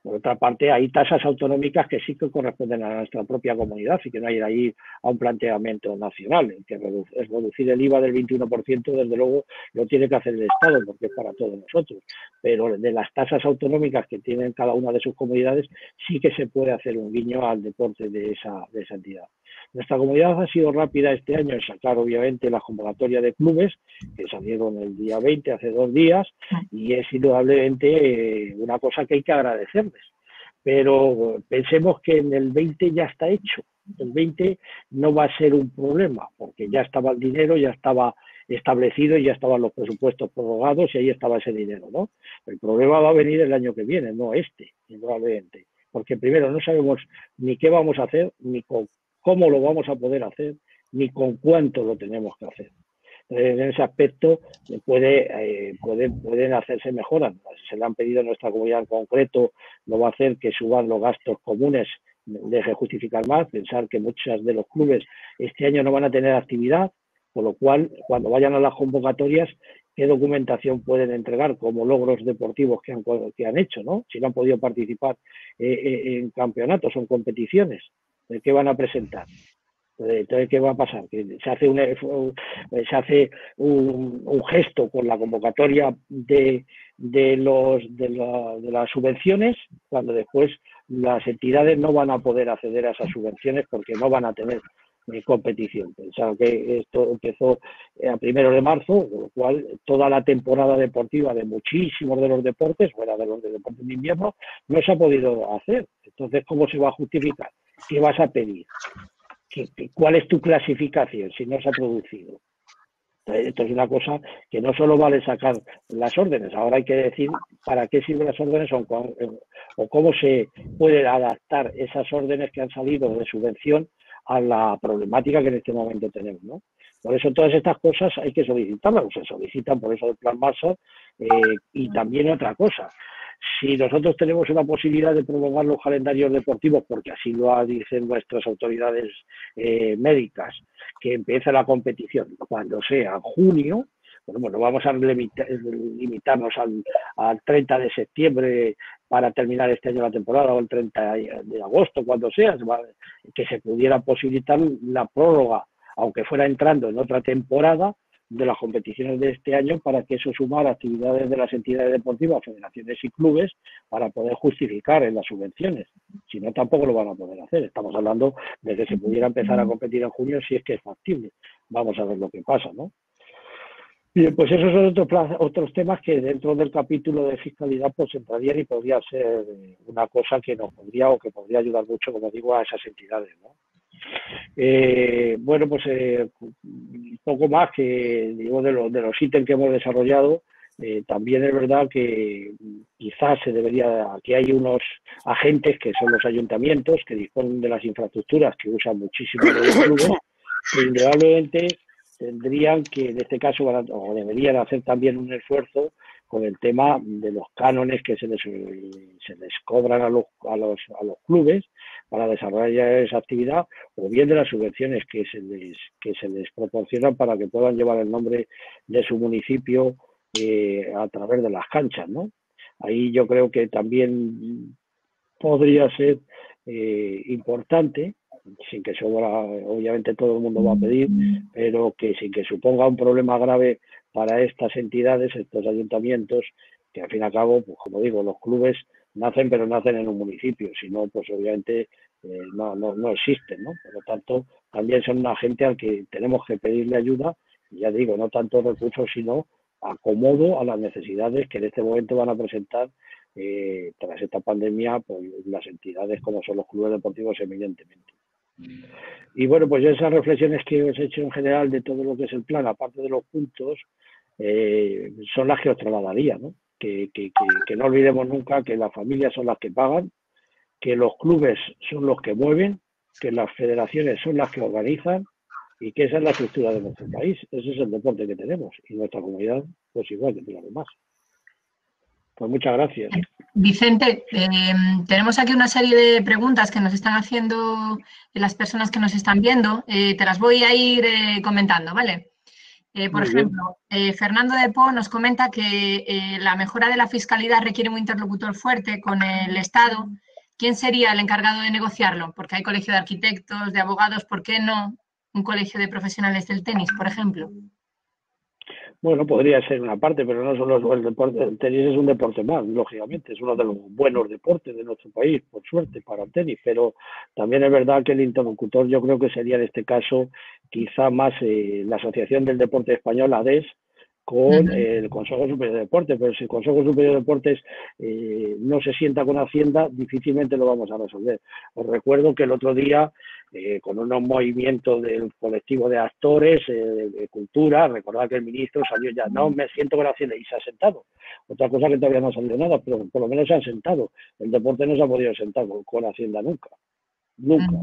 por otra parte, hay tasas autonómicas que sí que corresponden a nuestra propia comunidad y que no hay ahí a un planteamiento nacional. El que es reducir el IVA del 21%, desde luego, lo tiene que hacer el Estado, porque es para todos nosotros. Pero de las tasas autonómicas que tienen cada una de sus comunidades, sí que se puede hacer un guiño al deporte de esa entidad. Nuestra comunidad ha sido rápida este año en sacar, obviamente, la convocatoria de clubes, que salieron el día 20, hace 2 días, y es indudablemente una cosa que hay que agradecerles. Pero pensemos que en el 20 ya está hecho. El 20 no va a ser un problema, porque ya estaba el dinero, ya estaba establecido y ya estaban los presupuestos prorrogados y ahí estaba ese dinero, ¿no? El problema va a venir el año que viene, no este, indudablemente. Porque primero no sabemos ni qué vamos a hacer, ni cómo lo vamos a poder hacer, ni con cuánto lo tenemos que hacer. En ese aspecto pueden hacerse mejoras. Se le han pedido a nuestra comunidad en concreto, no va a hacer que suban los gastos comunes, deje justificar más, pensar que muchos de los clubes este año no van a tener actividad, por lo cual, cuando vayan a las convocatorias, ¿qué documentación pueden entregar como logros deportivos que han hecho, ¿no? Si no han podido participar en campeonatos o en competiciones, ¿qué van a presentar? Entonces, ¿qué va a pasar? Que se hace un gesto con la convocatoria de las subvenciones, cuando después las entidades no van a poder acceder a esas subvenciones porque no van a tener competición. Pensaron que esto empezó a 1 de marzo, con lo cual toda la temporada deportiva de muchísimos de los deportes, fuera de los de deportes de invierno, no se ha podido hacer. Entonces, ¿cómo se va a justificar? ¿Qué vas a pedir? ¿Cuál es tu clasificación si no se ha producido? Esto es una cosa que no solo vale sacar las órdenes, ahora hay que decir para qué sirven las órdenes o cómo se pueden adaptar esas órdenes que han salido de subvención a la problemática que en este momento tenemos, ¿no? Por eso todas estas cosas hay que solicitarlas, se solicitan por eso del Plan Marshall, y también otra cosa. Si nosotros tenemos una posibilidad de prolongar los calendarios deportivos, porque así lo dicen nuestras autoridades médicas, que empiece la competición cuando sea junio, bueno, vamos a limitarnos al 30 de septiembre para terminar este año la temporada, o el 30 de agosto, cuando sea, que se pudiera posibilitar la prórroga, aunque fuera entrando en otra temporada, de las competiciones de este año, para que eso sumara actividades de las entidades deportivas, federaciones y clubes, para poder justificar en las subvenciones. Si no, tampoco lo van a poder hacer. Estamos hablando de que se pudiera empezar a competir en junio si es que es factible. Vamos a ver lo que pasa, ¿no? Bien, pues esos son otros temas que dentro del capítulo de fiscalidad pues entrarían y podría ser una cosa que nos podría o que podría ayudar mucho, como digo, a esas entidades, ¿no? Bueno, pues poco más que digo de los ítems que hemos desarrollado. También es verdad que quizás aquí hay unos agentes que son los ayuntamientos que disponen de las infraestructuras que usan muchísimo los clubes, que indudablemente tendrían que, en este caso, o deberían hacer también un esfuerzo con el tema de los cánones que se les cobran a los clubes para desarrollar esa actividad, o bien de las subvenciones que se les proporcionan para que puedan llevar el nombre de su municipio a través de las canchas, ¿no? Ahí yo creo que también podría ser importante, sin que obviamente todo el mundo va a pedir, pero que sin que suponga un problema grave para estas entidades, estos ayuntamientos, que al fin y al cabo, pues como digo, los clubes nacen, pero nacen en un municipio, si no, pues obviamente no existen, ¿no? Por lo tanto, también son una gente al que tenemos que pedirle ayuda, y ya digo, no tanto recursos, sino acomodo a las necesidades que en este momento van a presentar tras esta pandemia, pues las entidades como son los clubes deportivos, evidentemente. Y bueno, pues esas reflexiones que os he hecho en general de todo lo que es el plan, aparte de los puntos, son las que os trasladaría, ¿no? Que no olvidemos nunca que las familias son las que pagan, que los clubes son los que mueven, que las federaciones son las que organizan y que esa es la estructura de nuestro país. Ese es el deporte que tenemos y nuestra comunidad, pues igual que los demás. Pues muchas gracias. Vicente, tenemos aquí una serie de preguntas que nos están haciendo las personas que nos están viendo. Te las voy a ir comentando, ¿vale? Por ejemplo, Fernando de Po nos comenta que la mejora de la fiscalidad requiere un interlocutor fuerte con el Estado. ¿Quién sería el encargado de negociarlo? Porque hay colegio de arquitectos, de abogados, ¿por qué no un colegio de profesionales del tenis, por ejemplo? Bueno, podría ser una parte, pero no solo el deporte. El tenis es un deporte más, lógicamente. Es uno de los buenos deportes de nuestro país, por suerte, para el tenis. Pero también es verdad que el interlocutor yo creo que sería en este caso quizá más la Asociación del Deporte Español, ADES, con el Consejo Superior de Deportes. Pero si el Consejo Superior de Deportes no se sienta con Hacienda, difícilmente lo vamos a resolver. Os recuerdo que el otro día, con unos movimientos del colectivo de actores, de cultura, recordad que el ministro salió ya, no me siento con Hacienda, y se ha sentado. Otra cosa que todavía no ha salido nada, pero por lo menos se han sentado. El deporte no se ha podido sentar con Hacienda nunca. Nunca.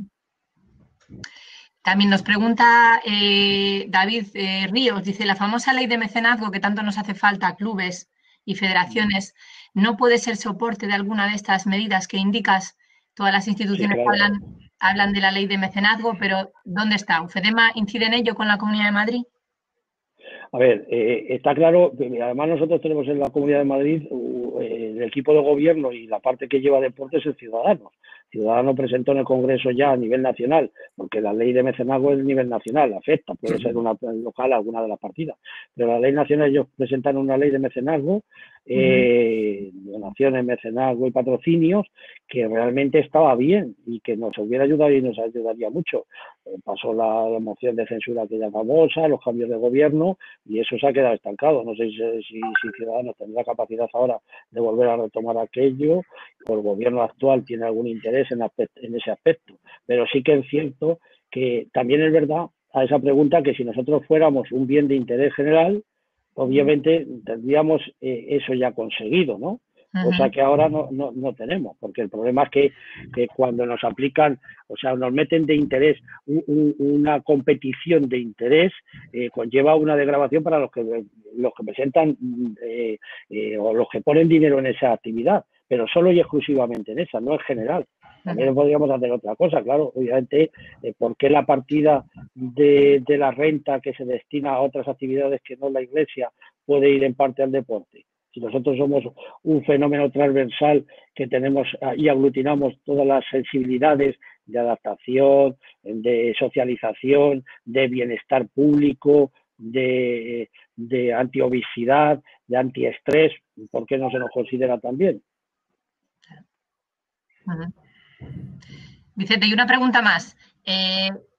También nos pregunta David Ríos, dice, la famosa ley de mecenazgo que tanto nos hace falta a clubes y federaciones, ¿no puede ser soporte de alguna de estas medidas que indicas? Todas las instituciones Sí, claro. hablan de la ley de mecenazgo, pero ¿dónde está? ¿UFEDEMA incide en ello con la Comunidad de Madrid? A ver, está claro, además nosotros tenemos en la Comunidad de Madrid el equipo de gobierno y la parte que lleva deportes es Ciudadanos. Ciudadanos presentó en el Congreso ya a nivel nacional, porque la ley de mecenazgo es a nivel nacional, afecta, puede ser una local alguna de las partidas, pero la ley nacional, ellos presentaron una ley de mecenazgo, donaciones, mecenazgo y patrocinios, que realmente estaba bien y que nos hubiera ayudado y nos ayudaría mucho. Pasó la moción de censura aquella famosa, los cambios de gobierno, y eso se ha quedado estancado. No sé si Ciudadanos tendrá capacidad ahora de volver a retomar aquello, o el gobierno actual tiene algún interés en ese aspecto. Pero sí que es cierto que también es verdad a esa pregunta que si nosotros fuéramos un bien de interés general, obviamente tendríamos eso ya conseguido, ¿no? O sea que ahora no tenemos, porque el problema es que cuando nos aplican, o sea, nos meten de interés una competición de interés, conlleva una degradación para los que presentan o los que ponen dinero en esa actividad, pero solo y exclusivamente en esa, no es general. También podríamos hacer otra cosa, claro, obviamente, ¿por qué la partida de la renta que se destina a otras actividades que no la Iglesia puede ir en parte al deporte? Si nosotros somos un fenómeno transversal que tenemos y aglutinamos todas las sensibilidades de adaptación, de socialización, de bienestar público, de antiobesidad, de antiestrés, ¿por qué no se nos considera también? Vicente, y una pregunta más.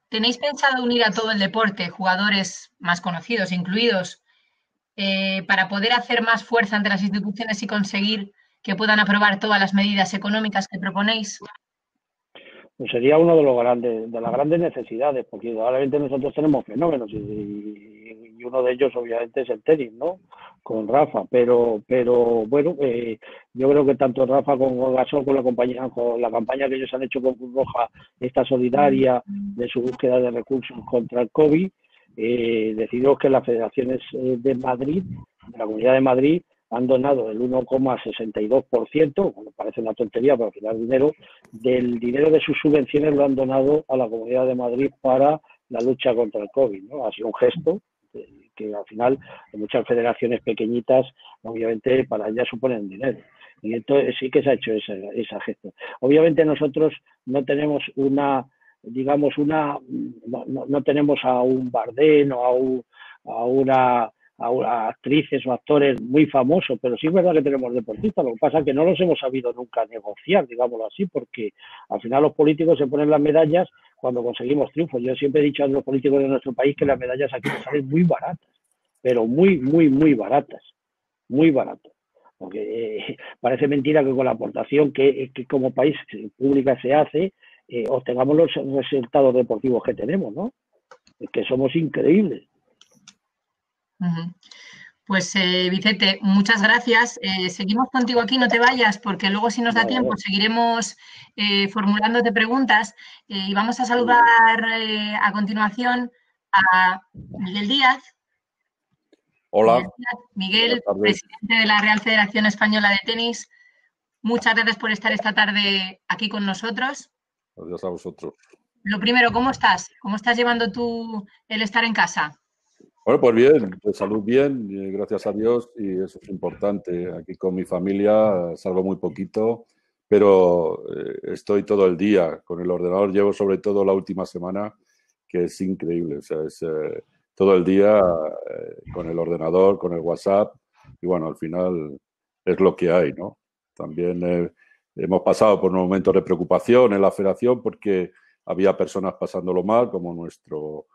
¿Tenéis pensado unir a todo el deporte, jugadores más conocidos incluidos, para poder hacer más fuerza ante las instituciones y conseguir que puedan aprobar todas las medidas económicas que proponéis? Pues sería uno de las grandes necesidades, porque probablemente nosotros tenemos fenómenos y uno de ellos obviamente es el tenis, ¿no? Con Rafa, pero bueno, yo creo que tanto Rafa como Gasol con la campaña que ellos han hecho con Cruz Roja, esta solidaria de su búsqueda de recursos contra el COVID, decidimos que las federaciones de Madrid, de la Comunidad de Madrid, han donado el 1,62%, bueno, parece una tontería, pero al final del dinero de sus subvenciones lo han donado a la Comunidad de Madrid para la lucha contra el COVID, ¿no? Ha sido un gesto que al final muchas federaciones pequeñitas, obviamente, para ellas suponen dinero. Y entonces sí que se ha hecho ese gesto. Obviamente nosotros no tenemos no tenemos a un Bardem o a actrices o actores muy famosos, pero sí es verdad que tenemos deportistas. Lo que pasa es que no los hemos sabido nunca negociar, digámoslo así, porque al final los políticos se ponen las medallas cuando conseguimos triunfos. Yo siempre he dicho a los políticos de nuestro país que las medallas aquí nos salen muy baratas, pero muy, muy, muy baratas, muy baratas. porque parece mentira que con la aportación que como país pública se hace, obtengamos los resultados deportivos que tenemos, ¿no? Es que somos increíbles. Pues Vicente, muchas gracias. Seguimos contigo aquí, no te vayas, porque luego si nos da tiempo seguiremos formulándote preguntas y vamos a saludar a continuación a Miguel Díaz. Hola. Miguel, presidente de la Real Federación Española de Tenis. Muchas gracias por estar esta tarde aquí con nosotros. Gracias a vosotros. Lo primero, ¿cómo estás? ¿Cómo estás llevando tú el estar en casa? Bueno, pues bien, de salud bien, gracias a Dios, y eso es importante. Aquí con mi familia salgo muy poquito, pero estoy todo el día con el ordenador. Llevo sobre todo la última semana, que es increíble. O sea, es todo el día con el ordenador, con el WhatsApp, y bueno, al final es lo que hay, ¿no? También hemos pasado por unos momentos de preocupación en la federación porque había personas pasándolo mal, como nuestro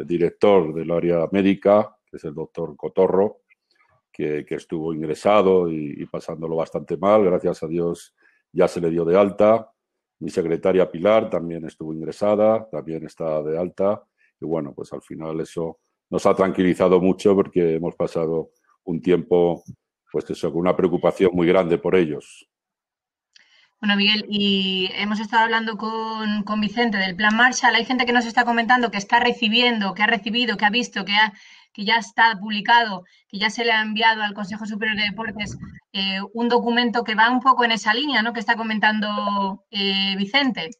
director del área médica, que es el doctor Cotorro, que estuvo ingresado y pasándolo bastante mal. Gracias a Dios ya se le dio de alta. Mi secretaria Pilar también estuvo ingresada, también está de alta. Y bueno, pues al final eso nos ha tranquilizado mucho porque hemos pasado un tiempo, pues eso, con una preocupación muy grande por ellos. Bueno, Miguel, y hemos estado hablando con Vicente del Plan Marshall. Hay gente que nos está comentando que está recibiendo, que ha recibido, que ha visto, que ya está publicado, que ya se le ha enviado al Consejo Superior de Deportes un documento que va un poco en esa línea, ¿no?, que está comentando Vicente.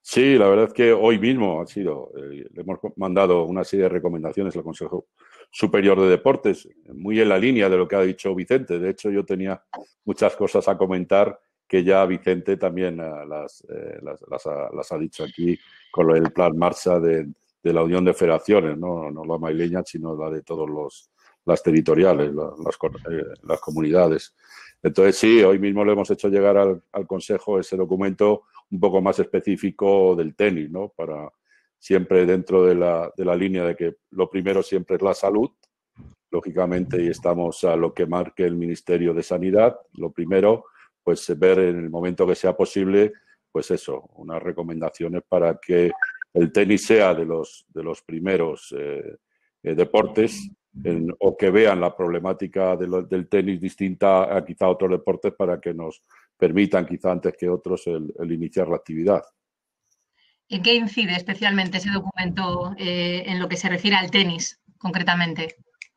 Sí, la verdad es que hoy mismo le hemos mandado una serie de recomendaciones al Consejo Superior de Deportes, muy en la línea de lo que ha dicho Vicente. De hecho, yo tenía muchas cosas a comentar que ya Vicente también las ha dicho aquí con el plan marcha de la Unión de Federaciones, no la madrileña, sino la de todas las territoriales, las comunidades. Entonces, sí, hoy mismo le hemos hecho llegar al Consejo ese documento un poco más específico del tenis, ¿no? Para siempre dentro de la línea de que lo primero siempre es la salud, lógicamente, y estamos a lo que marque el Ministerio de Sanidad. Lo primero, pues ver en el momento que sea posible, pues eso, unas recomendaciones para que el tenis sea de los primeros deportes o que vean la problemática del tenis distinta a quizá otros deportes para que nos permitan quizá antes que otros el iniciar la actividad. ¿En qué incide especialmente ese documento en lo que se refiere al tenis, concretamente?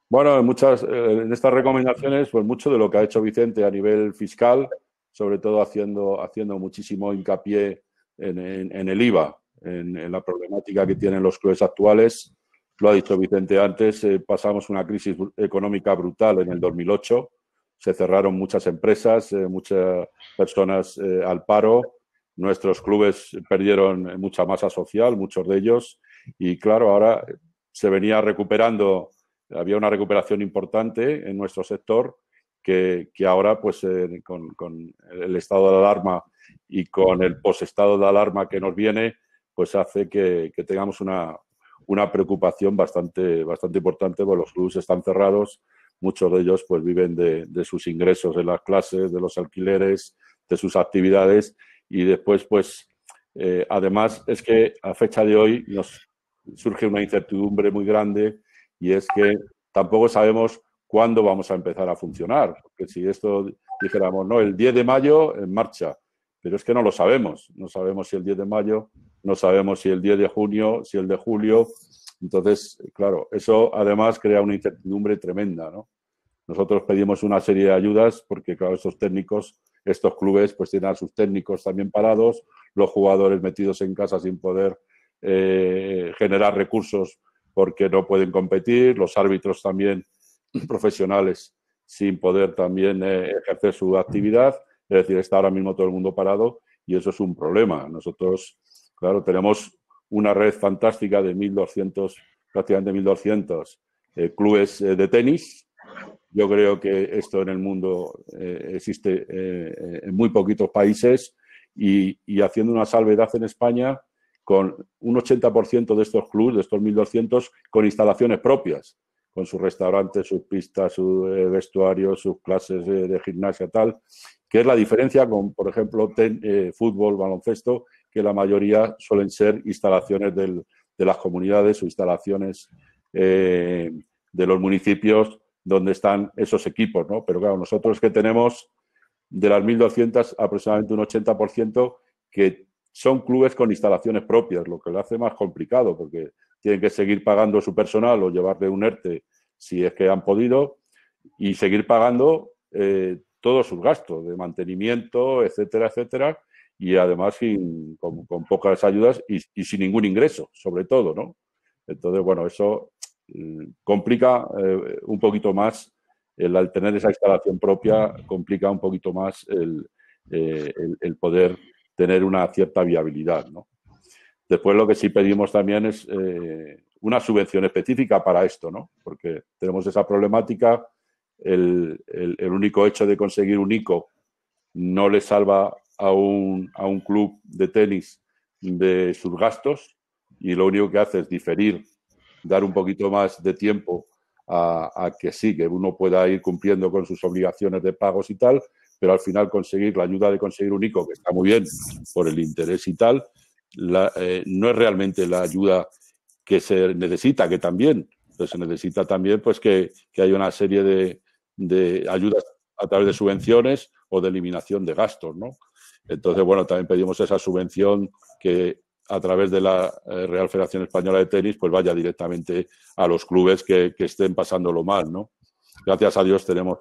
Bueno, en estas recomendaciones, pues mucho de lo que ha hecho Vicente a nivel fiscal, sobre todo haciendo muchísimo hincapié en el IVA, en la problemática que tienen los clubes actuales. Lo ha dicho Vicente antes, pasamos una crisis económica brutal en el 2008, se cerraron muchas empresas, muchas personas al paro, nuestros clubes perdieron mucha masa social, muchos de ellos, y claro, ahora se venía recuperando, había una recuperación importante en nuestro sector que ahora, pues con el estado de alarma y con el posestado de alarma que nos viene, pues hace que tengamos una preocupación bastante importante, porque los clubes están cerrados, muchos de ellos pues viven de sus ingresos en las clases, de los alquileres, de sus actividades, y después pues además es que a fecha de hoy nos surge una incertidumbre muy grande, y es que tampoco sabemos cuándo vamos a empezar a funcionar, porque si esto dijéramos, no, el 10 de mayo en marcha, pero es que no lo sabemos, no sabemos si el 10 de mayo, no sabemos si el 10 de junio, si el de julio. Entonces, claro, eso además crea una incertidumbre tremenda, ¿no? Nosotros pedimos una serie de ayudas porque, claro, estos técnicos, estos clubes, pues tienen a sus técnicos también parados, los jugadores metidos en casa sin poder generar recursos porque no pueden competir, los árbitros también profesionales sin poder también ejercer su actividad. Es decir, está ahora mismo todo el mundo parado y eso es un problema. Nosotros, claro, tenemos una red fantástica de 1.200, prácticamente 1.200 clubes de tenis. Yo creo que esto en el mundo existe en muy poquitos países y haciendo una salvedad en España con un 80% de estos clubes, de estos 1.200, con instalaciones propias, con sus restaurantes, sus pistas, su vestuario, sus clases de gimnasia, tal, que es la diferencia con, por ejemplo, fútbol, baloncesto, que la mayoría suelen ser instalaciones de las comunidades o instalaciones de los municipios donde están esos equipos, ¿no? Pero claro, nosotros que tenemos de las 1.200, aproximadamente un 80% que son clubes con instalaciones propias, lo que lo hace más complicado, porque tienen que seguir pagando su personal o llevarle un ERTE si es que han podido y seguir pagando todos sus gastos de mantenimiento, etcétera, etcétera, y además con pocas ayudas y sin ningún ingreso, sobre todo, ¿no? Entonces, bueno, eso complica un poquito más, al tener esa instalación propia, complica un poquito más el poder tener una cierta viabilidad, ¿no? Después lo que sí pedimos también es una subvención específica para esto, ¿no? Porque tenemos esa problemática, el único hecho de conseguir un ICO no le salva a un club de tenis de sus gastos y lo único que hace es diferir, dar un poquito más de tiempo a que sí, que uno pueda ir cumpliendo con sus obligaciones de pagos y tal, pero al final conseguir la ayuda de conseguir un ICO, que está muy bien por el interés y tal, no es realmente la ayuda que se necesita, que también, pues se necesita también pues que haya una serie de ayudas a través de subvenciones o de eliminación de gastos, ¿no? Entonces, bueno, también pedimos esa subvención que a través de la Real Federación Española de Tenis pues vaya directamente a los clubes que estén pasándolo mal, ¿no? Gracias a Dios tenemos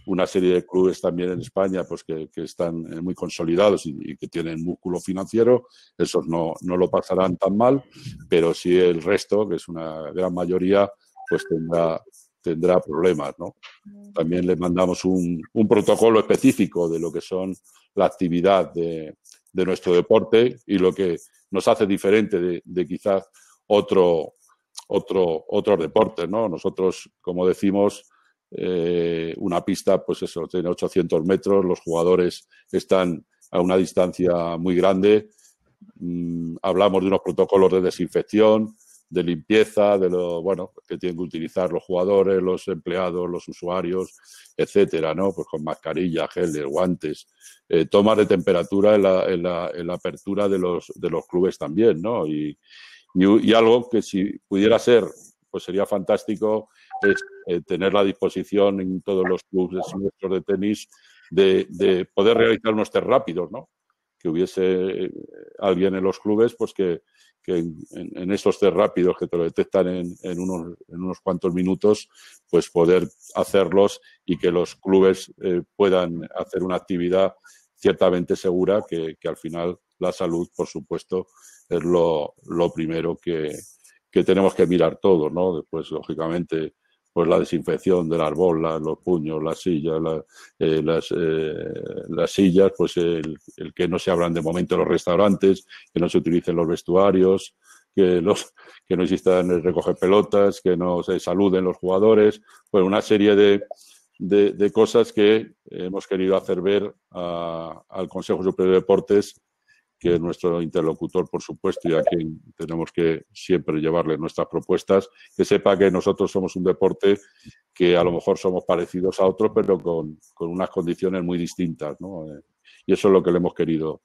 una serie de clubes también en España pues que están muy consolidados y que tienen músculo financiero. Esos no lo pasarán tan mal, pero sí el resto, que es una gran mayoría, pues tendrá problemas, ¿no? También les mandamos un protocolo específico de lo que son la actividad de nuestro deporte y lo que nos hace diferente de quizás otros deportes, ¿no? Nosotros, como decimos, una pista, pues eso, tiene 800 metros, los jugadores están a una distancia muy grande, hablamos de unos protocolos de desinfección, de limpieza, de lo bueno que tienen que utilizar los jugadores, los empleados, los usuarios, etcétera, ¿no? Pues con mascarilla, geles, guantes, tomas de temperatura en la apertura de los clubes también, ¿no? Y algo que si pudiera ser, pues sería fantástico, es tener la disposición en todos los clubes nuestros de tenis de poder realizar unos test rápidos, ¿no? Que hubiese alguien en los clubes, pues que en esos test rápidos que te lo detectan en unos cuantos minutos, pues poder hacerlos y que los clubes puedan hacer una actividad ciertamente segura, que al final la salud, por supuesto, es lo primero que tenemos que mirar todos, ¿no? Después, lógicamente, pues la desinfección de las bolas, los puños, las sillas, las sillas, pues el que no se abran de momento los restaurantes, que no se utilicen los vestuarios, que no existan el recoger pelotas, que no se saluden los jugadores, pues una serie de cosas que hemos querido hacer ver al Consejo Superior de Deportes, que es nuestro interlocutor, por supuesto, y a quien tenemos que siempre llevarle nuestras propuestas, que sepa que nosotros somos un deporte que a lo mejor somos parecidos a otros, pero con unas condiciones muy distintas, ¿no? Y eso es lo que le hemos querido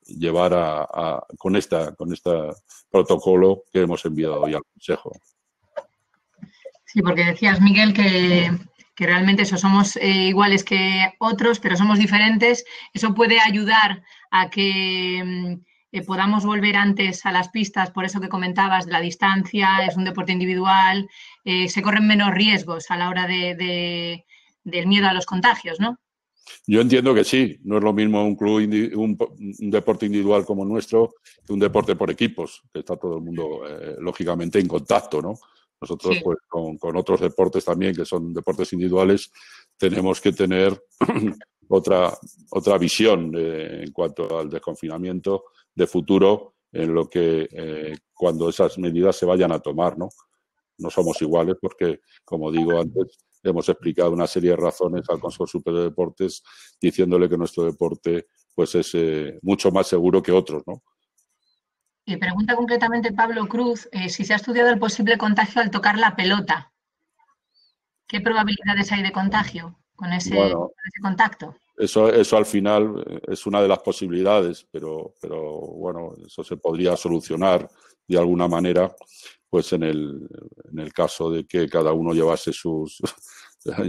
llevar con este protocolo que hemos enviado hoy al Consejo. Sí, porque decías, Miguel, que realmente eso, somos iguales que otros, pero somos diferentes. Eso puede ayudar a que podamos volver antes a las pistas, por eso que comentabas de la distancia, es un deporte individual, se corren menos riesgos a la hora del miedo a los contagios, ¿no? Yo entiendo que sí, no es lo mismo un deporte individual como el nuestro que un deporte por equipos, que está todo el mundo lógicamente en contacto, ¿no? Nosotros, sí, pues con otros deportes también, que son deportes individuales, tenemos que tener otra visión en cuanto al desconfinamiento de futuro, en lo que cuando esas medidas se vayan a tomar, ¿no? No somos iguales porque, como digo antes, hemos explicado una serie de razones al Consejo Superior de Deportes diciéndole que nuestro deporte pues es mucho más seguro que otros, ¿no? Y pregunta concretamente Pablo Cruz si se ha estudiado el posible contagio al tocar la pelota. ¿Qué probabilidades hay de contagio con ese contacto? Eso al final es una de las posibilidades, pero bueno, eso se podría solucionar de alguna manera, pues en el caso de que cada uno llevase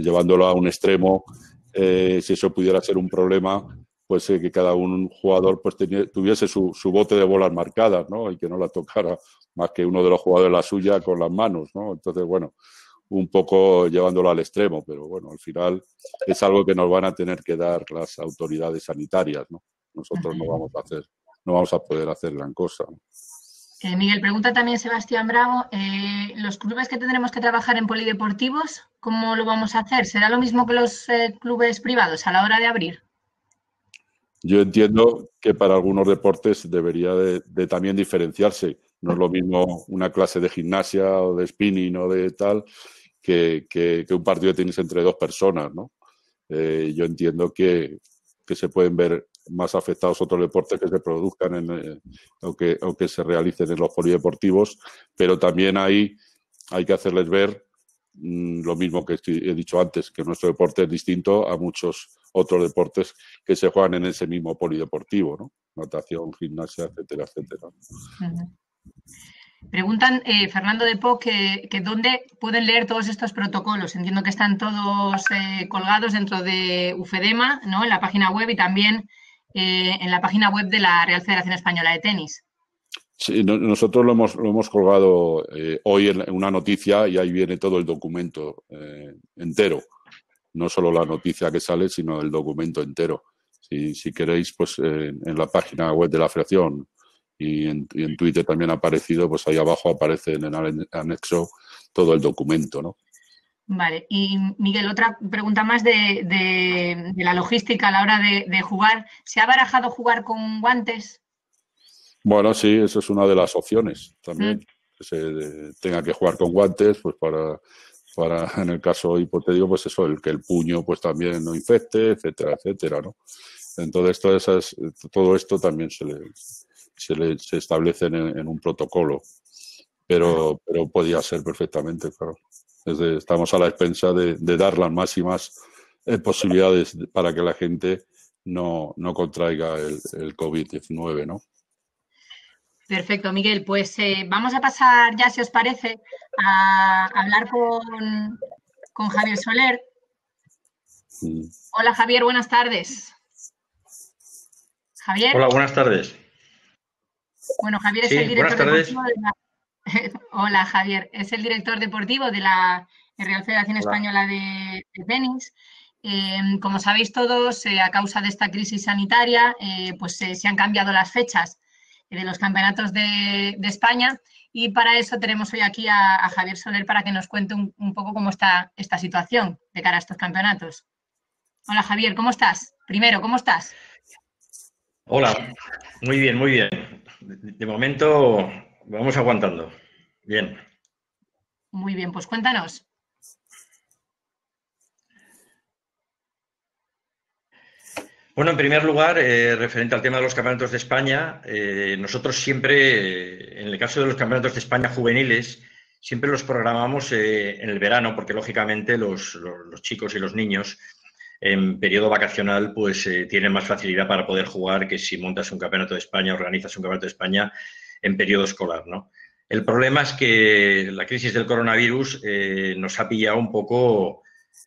llevándolo a un extremo, si eso pudiera ser un problema, pues que cada un jugador pues tuviese su bote de bolas marcadas, ¿no? Y que no la tocara más que uno de los jugadores la suya con las manos, ¿no? Entonces, bueno, un poco llevándolo al extremo, pero bueno, al final es algo que nos van a tener que dar las autoridades sanitarias, ¿no? Nosotros no vamos a poder hacer gran cosa, ¿no? Miguel, pregunta también Sebastián Bravo, ¿los clubes que tendremos que trabajar en polideportivos, cómo lo vamos a hacer? ¿Será lo mismo que los clubes privados a la hora de abrir? Yo entiendo que para algunos deportes debería de también diferenciarse. No es lo mismo una clase de gimnasia o de spinning o de tal que un partido de tenis entre dos personas, ¿no? Yo entiendo que se pueden ver más afectados otros deportes que se produzcan o que se realicen en los polideportivos, pero también hay que hacerles ver lo mismo que he dicho antes, que nuestro deporte es distinto a muchos otros deportes que se juegan en ese mismo polideportivo, ¿no? Natación, gimnasia, etcétera, etcétera. Uh-huh. Preguntan Fernando de Po que dónde pueden leer todos estos protocolos. Entiendo que están todos colgados dentro de UFEDEMA, ¿no? En la página web y también en la página web de la Real Federación Española de Tenis. Sí, nosotros lo hemos colgado hoy en una noticia y ahí viene todo el documento entero. No solo la noticia que sale, sino el documento entero. Si queréis, pues en la página web de la Federación y en Twitter también ha aparecido, pues ahí abajo aparece en el anexo todo el documento, ¿no? Vale, y Miguel, otra pregunta más de la logística a la hora de jugar. ¿Se ha barajado jugar con guantes? Bueno, sí, eso es una de las opciones también. Que se tenga que jugar con guantes, pues para en el caso hipotético, pues eso, que el puño pues también no infecte, etcétera, etcétera, ¿no? Entonces, todo esto también se establece en un protocolo, pero podía ser perfectamente, claro. Estamos a la expensa de dar las máximas posibilidades para que la gente no contraiga el COVID-19, ¿no? Perfecto, Miguel. Pues vamos a pasar ya, si os parece, a hablar con Javier Soler. Hola, Javier, buenas tardes. Javier. Hola, buenas tardes. Bueno, Javier es el director deportivo de la... Hola, Javier. Es el director deportivo de la Real Federación Española de Tenis. Como sabéis todos, a causa de esta crisis sanitaria, pues se han cambiado las fechas de los campeonatos de España y para eso tenemos hoy aquí a Javier Soler para que nos cuente un poco cómo está esta situación de cara a estos campeonatos. Hola, Javier, ¿cómo estás? Primero, ¿cómo estás? Hola, muy bien, muy bien. De momento vamos aguantando. Bien. Muy bien, pues cuéntanos. Bueno, en primer lugar, referente al tema de los campeonatos de España, nosotros siempre, en el caso de los campeonatos de España juveniles, siempre los programamos en el verano, porque lógicamente los chicos y los niños en periodo vacacional pues tienen más facilidad para poder jugar que si montas un campeonato de España, organizas un campeonato de España en periodo escolar, ¿no? El problema es que la crisis del coronavirus nos ha pillado un poco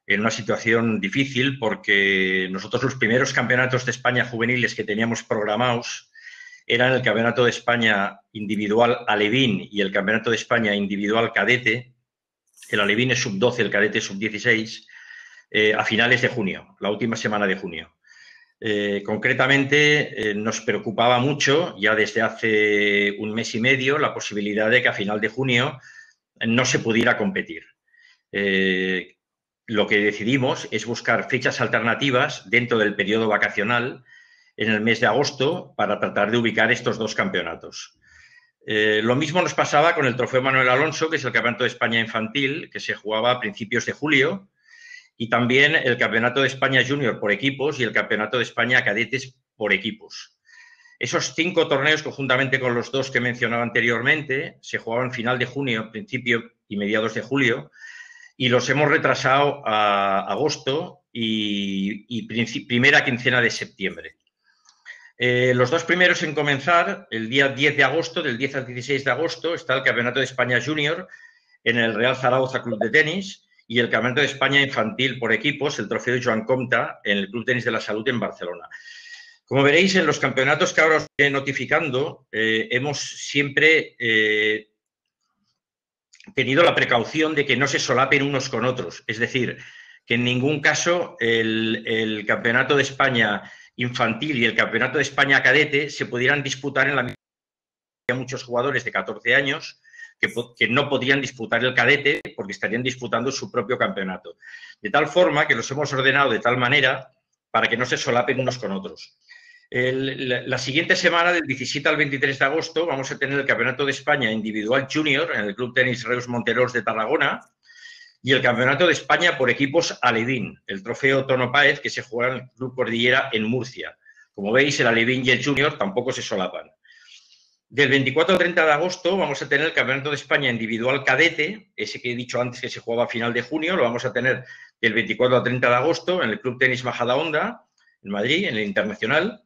en una situación difícil porque nosotros los primeros campeonatos de España juveniles que teníamos programados eran el Campeonato de España individual alevín y el Campeonato de España individual cadete. El alevín es sub-12, el cadete es sub-16, a finales de junio, la última semana de junio. Concretamente, nos preocupaba mucho, ya desde hace un mes y medio, la posibilidad de que a final de junio no se pudiera competir. Lo que decidimos es buscar fechas alternativas dentro del periodo vacacional en el mes de agosto para tratar de ubicar estos dos campeonatos. Lo mismo nos pasaba con el Trofeo Manuel Alonso, que es el Campeonato de España infantil, que se jugaba a principios de julio, y también el Campeonato de España Junior por equipos y el Campeonato de España Cadetes por equipos. Esos 5 torneos, conjuntamente con los 2 que mencionaba anteriormente, se jugaban final de junio, principio y mediados de julio, y los hemos retrasado a agosto y primera quincena de septiembre. Los 2 primeros en comenzar, el día 10 de agosto, del 10 al 16 de agosto, está el Campeonato de España Junior en el Real Zaragoza Club de Tenis y el Campeonato de España Infantil por equipos, el Trofeo Joan Comta, en el Club Tenis de la Salud en Barcelona. Como veréis, en los campeonatos que ahora os estoy notificando, hemos siempre tenido la precaución de que no se solapen unos con otros. Es decir, que en ningún caso el Campeonato de España Infantil y el Campeonato de España Cadete se pudieran disputar en la misma. Hay muchos jugadores de 14 años que no podrían disputar el cadete porque estarían disputando su propio campeonato. De tal forma que los hemos ordenado de tal manera para que no se solapen unos con otros. La siguiente semana, del 17 al 23 de agosto, vamos a tener el Campeonato de España Individual Junior en el Club Tenis Reus Monteros de Tarragona y el Campeonato de España por equipos Alevín, el Trofeo Tono Páez, que se juega en el Club Cordillera en Murcia. Como veis, el Alevín y el Junior tampoco se solapan. Del 24 al 30 de agosto vamos a tener el Campeonato de España Individual Cadete, ese que he dicho antes que se jugaba a final de junio, lo vamos a tener del 24 al 30 de agosto en el Club Tenis Majadahonda, en Madrid, en el Internacional.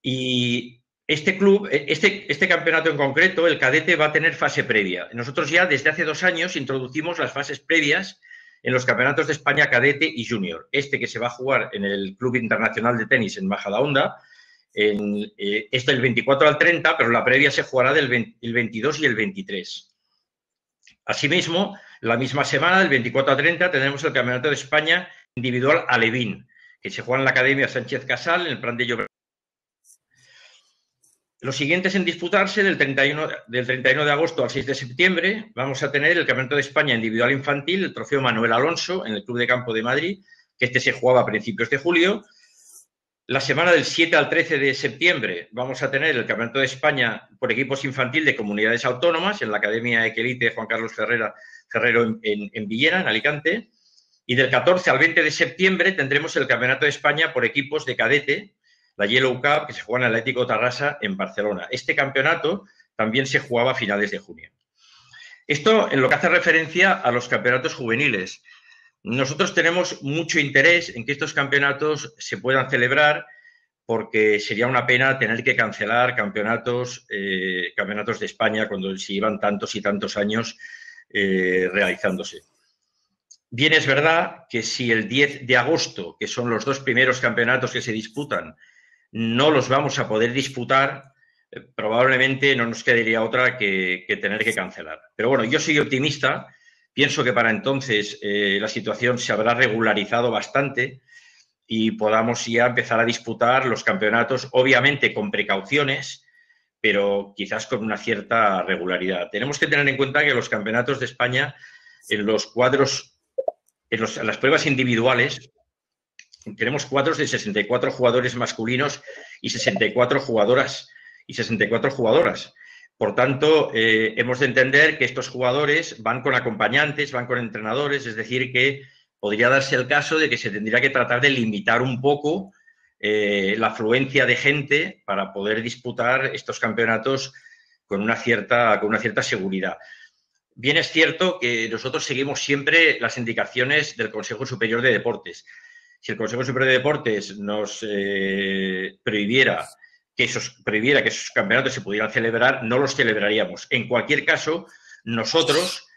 Y este club, este campeonato en concreto, el cadete, va a tener fase previa. Nosotros ya desde hace 2 años introducimos las fases previas en los campeonatos de España cadete y junior. Este que se va a jugar en el Club Internacional de Tenis en Majadahonda, es del 24 al 30, pero la previa se jugará el 22 y el 23. Asimismo, la misma semana, del 24 al 30, tendremos el Campeonato de España Individual Alevín, que se juega en la Academia Sánchez Casal, en el Prat de Llobregat. Los siguientes en disputarse, del 31 de agosto al 6 de septiembre, vamos a tener el Campeonato de España Individual Infantil, el Trofeo Manuel Alonso, en el Club de Campo de Madrid, que este se jugaba a principios de julio. La semana del 7 al 13 de septiembre vamos a tener el Campeonato de España por equipos infantil de comunidades autónomas en la Academia Equelite Juan Carlos Ferrero en Villena, en Alicante. Y del 14 al 20 de septiembre tendremos el Campeonato de España por equipos de cadete, la Yellow Cup, que se juega en el Atlético Tarrasa en Barcelona. Este campeonato también se jugaba a finales de junio. Esto en lo que hace referencia a los campeonatos juveniles. Nosotros tenemos mucho interés en que estos campeonatos se puedan celebrar porque sería una pena tener que cancelar campeonatos de España cuando se llevan tantos y tantos años realizándose. Bien, es verdad que si el 10 de agosto, que son los 2 primeros campeonatos que se disputan, no los vamos a poder disputar, probablemente no nos quedaría otra que tener que cancelar. Pero bueno, yo soy optimista. Pienso que para entonces la situación se habrá regularizado bastante y podamos ya empezar a disputar los campeonatos, obviamente con precauciones, pero quizás con una cierta regularidad. Tenemos que tener en cuenta que los campeonatos de España, en los cuadros, en las pruebas individuales, tenemos cuadros de 64 jugadores masculinos y 64 jugadoras. Por tanto, hemos de entender que estos jugadores van con acompañantes, van con entrenadores, es decir, que podría darse el caso de que se tendría que tratar de limitar un poco la afluencia de gente para poder disputar estos campeonatos con una cierta seguridad. Bien, es cierto que nosotros seguimos siempre las indicaciones del Consejo Superior de Deportes. Si el Consejo Superior de Deportes nos prohibiera que esos campeonatos se pudieran celebrar, no los celebraríamos. En cualquier caso, nosotros,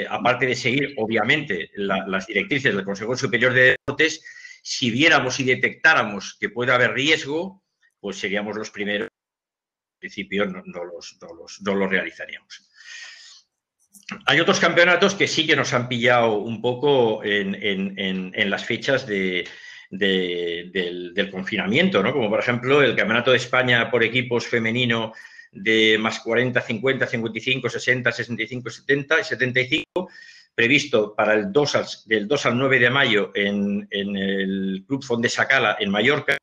aparte de seguir, obviamente, las directrices del Consejo Superior de Deportes, si viéramos y detectáramos que puede haber riesgo, pues seríamos los primeros. En principio no los realizaríamos. Hay otros campeonatos que sí que nos han pillado un poco en las fechas del confinamiento, ¿no? Como por ejemplo el Campeonato de España por equipos femenino de más 40, 50, 55, 60, 65, 70 y 75, previsto para del 2 al 9 de mayo en el Club Font de Sacala en Mallorca. La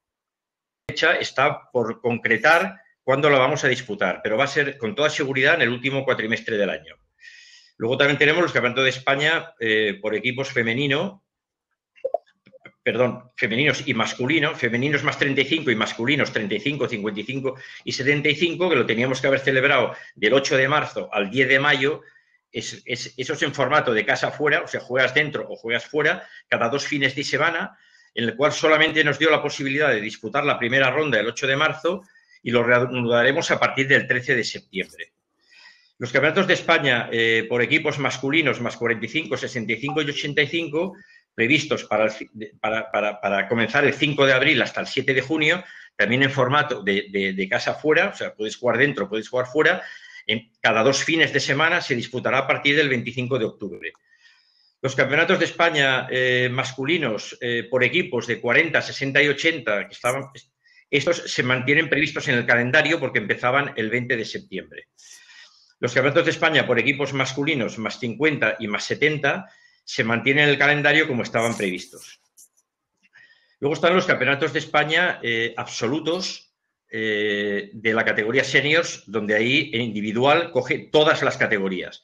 fecha está por concretar cuándo la vamos a disputar, pero va a ser con toda seguridad en el último cuatrimestre del año. Luego también tenemos los campeonatos de España por equipos femenino, perdón, femeninos y masculinos, femeninos más 35 y masculinos 35, 55 y 75, que lo teníamos que haber celebrado del 8 de marzo al 10 de mayo, eso es en formato de casa fuera, o sea, juegas dentro o juegas fuera, cada 2 fines de semana, en el cual solamente nos dio la posibilidad de disputar la primera ronda el 8 de marzo y lo reanudaremos a partir del 13 de septiembre. Los campeonatos de España por equipos masculinos más 45, 65 y 85, previstos para comenzar el 5 de abril hasta el 7 de junio, también en formato de casa fuera, o sea, puedes jugar dentro, puedes jugar fuera, cada 2 fines de semana se disputará a partir del 25 de octubre. Los campeonatos de España masculinos por equipos de 40, 60 y 80, estos se mantienen previstos en el calendario porque empezaban el 20 de septiembre. Los campeonatos de España por equipos masculinos más 50 y más 70 se mantienen en el calendario como estaban previstos. Luego están los campeonatos de España absolutos de la categoría seniors, donde ahí en individual coge todas las categorías.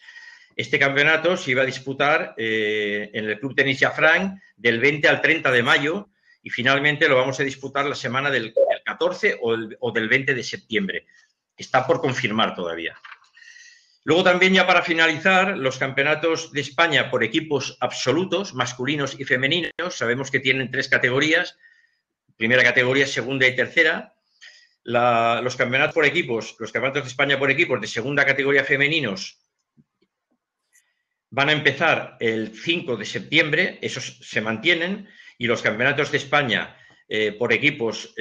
Este campeonato se iba a disputar en el Club Tenis Llafranc del 20 al 30 de mayo y finalmente lo vamos a disputar la semana del 14 o del 20 de septiembre. Está por confirmar todavía. Luego también, ya para finalizar, los campeonatos de España por equipos absolutos, masculinos y femeninos. Sabemos que tienen 3 categorías, primera categoría, segunda y tercera. Los campeonatos por equipos, los campeonatos de España por equipos de segunda categoría femeninos van a empezar el 5 de septiembre, esos se mantienen, y los campeonatos de España por equipos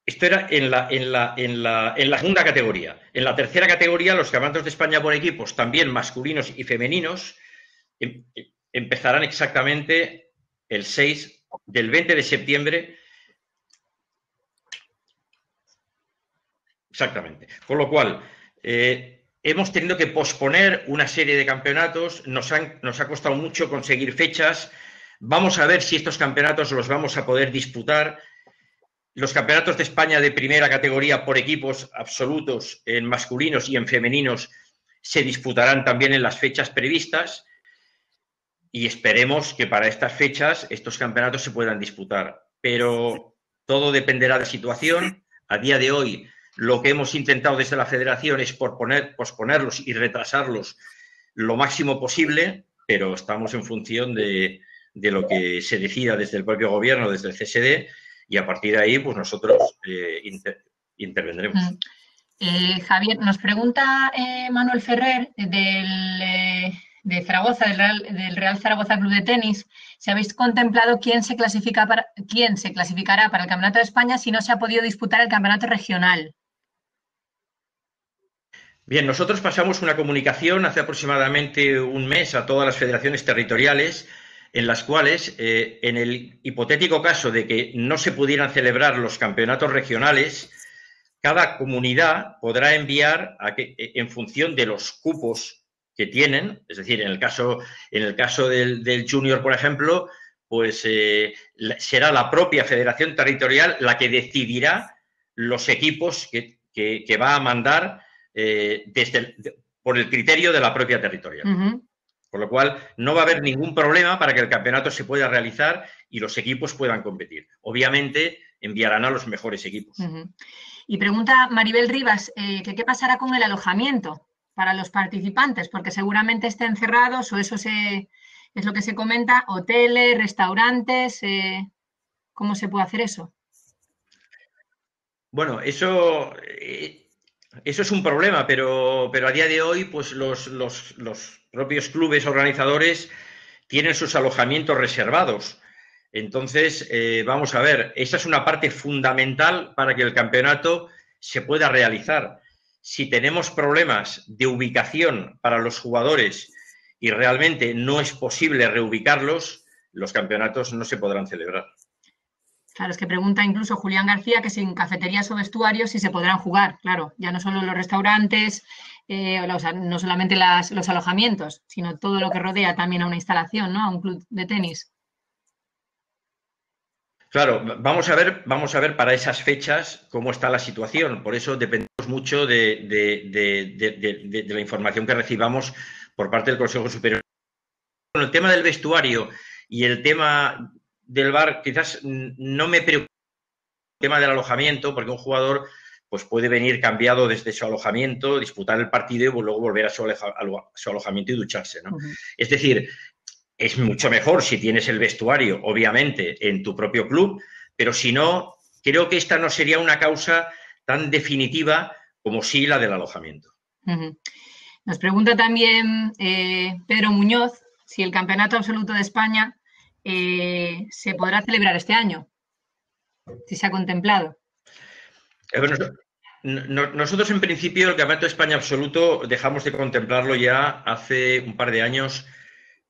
esto era en la segunda categoría. En la tercera categoría, los campeonatos de España por equipos, también masculinos y femeninos, empezarán exactamente el 6 del 20 de septiembre. Exactamente. Con lo cual, hemos tenido que posponer una serie de campeonatos, nos ha costado mucho conseguir fechas. Vamos a ver si estos campeonatos los vamos a poder disputar. Los campeonatos de España de primera categoría por equipos absolutos en masculinos y en femeninos se disputarán también en las fechas previstas y esperemos que para estas fechas estos campeonatos se puedan disputar. Pero todo dependerá de la situación. A día de hoy, lo que hemos intentado desde la Federación es posponerlos y retrasarlos lo máximo posible, pero estamos en función de lo que se decida desde el propio Gobierno, desde el CSD, y a partir de ahí, pues nosotros intervendremos. Javier, nos pregunta Manuel Ferrer de Zaragoza, del Real Zaragoza Club de Tenis, si habéis contemplado quién se clasificará para el Campeonato de España si no se ha podido disputar el Campeonato Regional. Bien, nosotros pasamos una comunicación hace aproximadamente un mes a todas las federaciones territoriales en las cuales, en el hipotético caso de que no se pudieran celebrar los campeonatos regionales, cada comunidad podrá enviar en función de los cupos que tienen, es decir, en el caso del junior, por ejemplo, pues será la propia federación territorial la que decidirá los equipos que va a mandar por el criterio de la propia territorial. Uh-huh. Por lo cual, no va a haber ningún problema para que el campeonato se pueda realizar y los equipos puedan competir. Obviamente, enviarán a los mejores equipos. Uh-huh. Y pregunta Maribel Rivas, ¿qué pasará con el alojamiento para los participantes? Porque seguramente estén cerrados, o eso es lo que se comenta, hoteles, restaurantes, ¿cómo se puede hacer eso? Bueno, eso es un problema, pero a día de hoy, pues los propios clubes organizadores tienen sus alojamientos reservados. Entonces, vamos a ver, esa es una parte fundamental para que el campeonato se pueda realizar. Si tenemos problemas de ubicación para los jugadores y realmente no es posible reubicarlos, los campeonatos no se podrán celebrar. Claro, es que pregunta incluso Julián García que si en cafeterías o vestuarios si se podrán jugar, claro, ya no solo los restaurantes, no solamente los alojamientos, sino todo lo que rodea también a una instalación, ¿no? A un club de tenis. Claro, vamos a ver para esas fechas cómo está la situación. Por eso dependemos mucho de la información que recibamos por parte del Consejo Superior Con el tema del vestuario y el tema del bar, quizás no me preocupa el tema del alojamiento, porque un jugador pues puede venir cambiado desde su alojamiento, disputar el partido y luego volver a su alojamiento y ducharse, ¿no? Es decir, es mucho mejor si tienes el vestuario, obviamente, en tu propio club, pero si no, creo que esta no sería una causa tan definitiva como sí la del alojamiento. Nos pregunta también Pedro Muñoz si el Campeonato Absoluto de España se podrá celebrar este año, si se ha contemplado. Bueno, nosotros, en principio, el Campeonato de España Absoluto dejamos de contemplarlo ya hace un par de años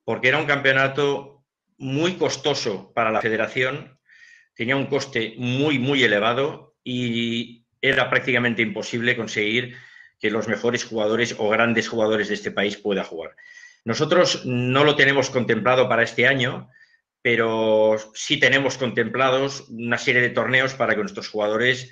porque era un campeonato muy costoso para la federación, tenía un coste muy, muy elevado y era prácticamente imposible conseguir que los mejores jugadores o grandes jugadores de este país puedan jugar. Nosotros no lo tenemos contemplado para este año, pero sí tenemos contemplados una serie de torneos para que nuestros jugadores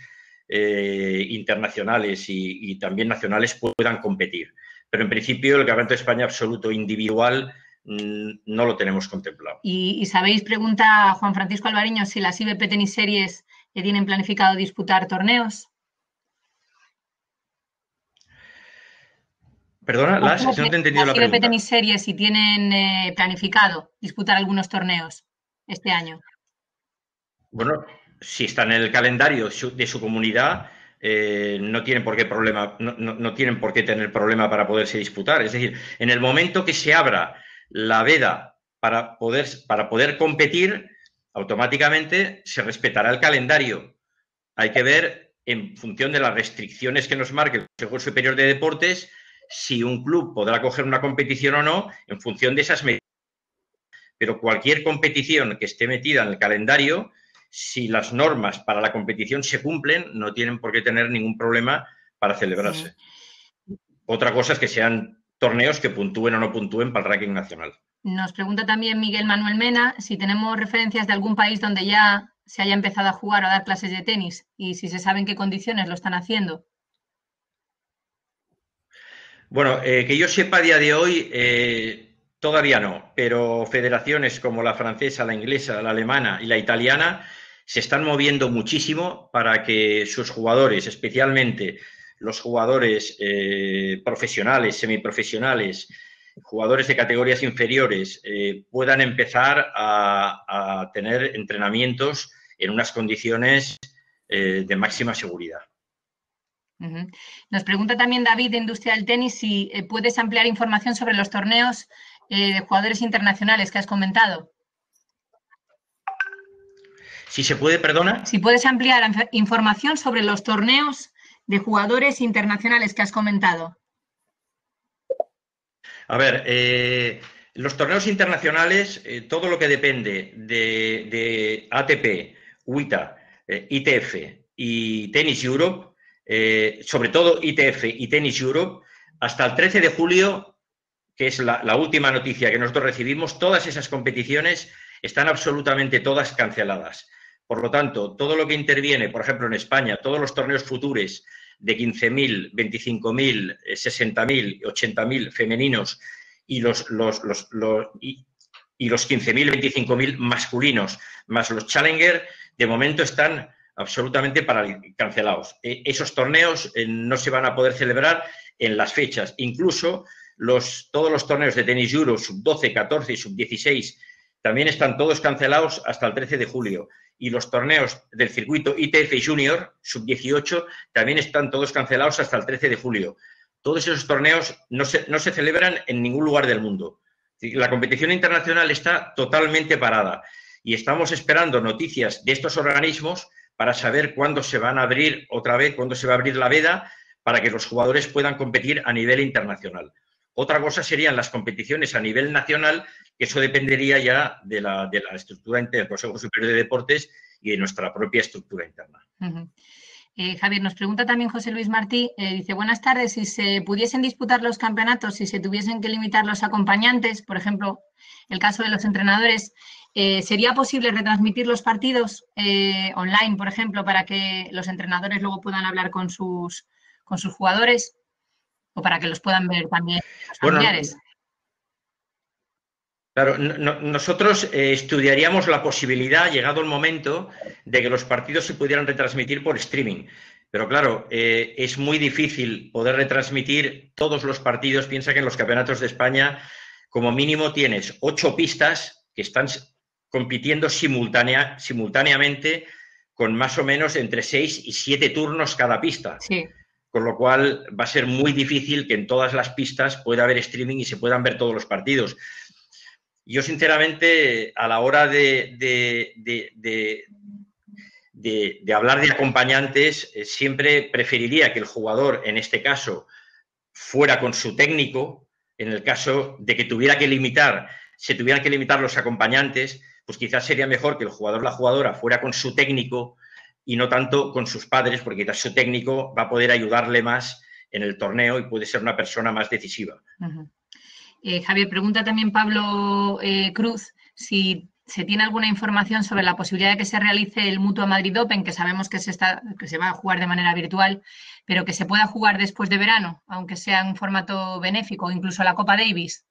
internacionales y también nacionales puedan competir. Pero en principio el Campeonato de España Absoluto individual no lo tenemos contemplado. ¿Y sabéis, pregunta Juan Francisco Alvariño, si las IBP Tennis Series tienen planificado disputar torneos? Perdona, no te he entendido la pregunta. Las IBP Tennis Series si tienen planificado disputar algunos torneos este año. Bueno, si están en el calendario de su comunidad, no tienen por qué no tienen por qué tener problema para poderse disputar. Es decir, en el momento que se abra la veda para poder competir, automáticamente se respetará el calendario. Hay que ver, en función de las restricciones que nos marque el Consejo Superior de Deportes, si un club podrá coger una competición o no, en función de esas medidas. Pero cualquier competición que esté metida en el calendario, si las normas para la competición se cumplen, no tienen por qué tener ningún problema para celebrarse. Sí. Otra cosa es que sean torneos que puntúen o no puntúen para el ranking nacional. Nos pregunta también Miguel Manuel Mena si tenemos referencias de algún país donde ya se haya empezado a jugar o a dar clases de tenis y si se sabe en qué condiciones lo están haciendo. Bueno, que yo sepa a día de hoy, todavía no, pero federaciones como la francesa, la inglesa, la alemana y la italiana se están moviendo muchísimo para que sus jugadores, especialmente los jugadores profesionales, semiprofesionales, jugadores de categorías inferiores, puedan empezar a tener entrenamientos en unas condiciones de máxima seguridad. Nos pregunta también David de Industria del Tenis si puedes ampliar información sobre los torneos de jugadores internacionales que has comentado. Si se puede, perdona. Si puedes ampliar información sobre los torneos de jugadores internacionales que has comentado. A ver, los torneos internacionales, todo lo que depende de ATP, WTA, ITF y Tennis Europe, sobre todo ITF y Tennis Europe, hasta el 13 de julio, que es la última noticia que nosotros recibimos, todas esas competiciones están absolutamente todas canceladas. Por lo tanto, todo lo que interviene, por ejemplo, en España, todos los torneos futuros de 15.000, 25.000, 60.000, 80.000 femeninos y los 15.000, 25.000 masculinos, más los Challenger, de momento están absolutamente cancelados. Esos torneos no se van a poder celebrar en las fechas. Incluso todos los torneos de Tennis Euro, sub-12, 14 y sub-16, también están todos cancelados hasta el 13 de julio. Y los torneos del circuito ITF Junior, sub-18, también están todos cancelados hasta el 13 de julio. Todos esos torneos no se celebran en ningún lugar del mundo. La competición internacional está totalmente parada y estamos esperando noticias de estos organismos para saber cuándo se van a abrir otra vez, cuándo se va a abrir la veda para que los jugadores puedan competir a nivel internacional. Otra cosa serían las competiciones a nivel nacional, que eso dependería ya de la estructura interna del Consejo Superior de Deportes y de nuestra propia estructura interna. Javier, nos pregunta también José Luis Martí, dice, buenas tardes, si se pudiesen disputar los campeonatos, si se tuviesen que limitar los acompañantes, por ejemplo, el caso de los entrenadores, ¿sería posible retransmitir los partidos online, por ejemplo, para que los entrenadores luego puedan hablar con sus jugadores o para que los puedan ver también los familiares? Claro, nosotros estudiaríamos la posibilidad, llegado el momento, de que los partidos se pudieran retransmitir por streaming. Pero claro, es muy difícil poder retransmitir todos los partidos. Piensa que en los campeonatos de España, como mínimo, tienes 8 pistas que están compitiendo simultáneamente con más o menos entre 6 y 7 turnos cada pista. Sí. Con lo cual va a ser muy difícil que en todas las pistas pueda haber streaming y se puedan ver todos los partidos. Yo, sinceramente, a la hora de hablar de acompañantes, siempre preferiría que el jugador, en este caso, fuera con su técnico. En el caso de que se tuvieran que limitar los acompañantes, pues quizás sería mejor que el jugador o la jugadora fuera con su técnico y no tanto con sus padres, porque quizás su técnico va a poder ayudarle más en el torneo y puede ser una persona más decisiva. Uh-huh. Javier, pregunta también Pablo Cruz si se tiene alguna información sobre la posibilidad de que se realice el Mutua Madrid Open, que sabemos que se va a jugar de manera virtual, pero que se pueda jugar después de verano, aunque sea en un formato benéfico, o incluso la Copa Davis.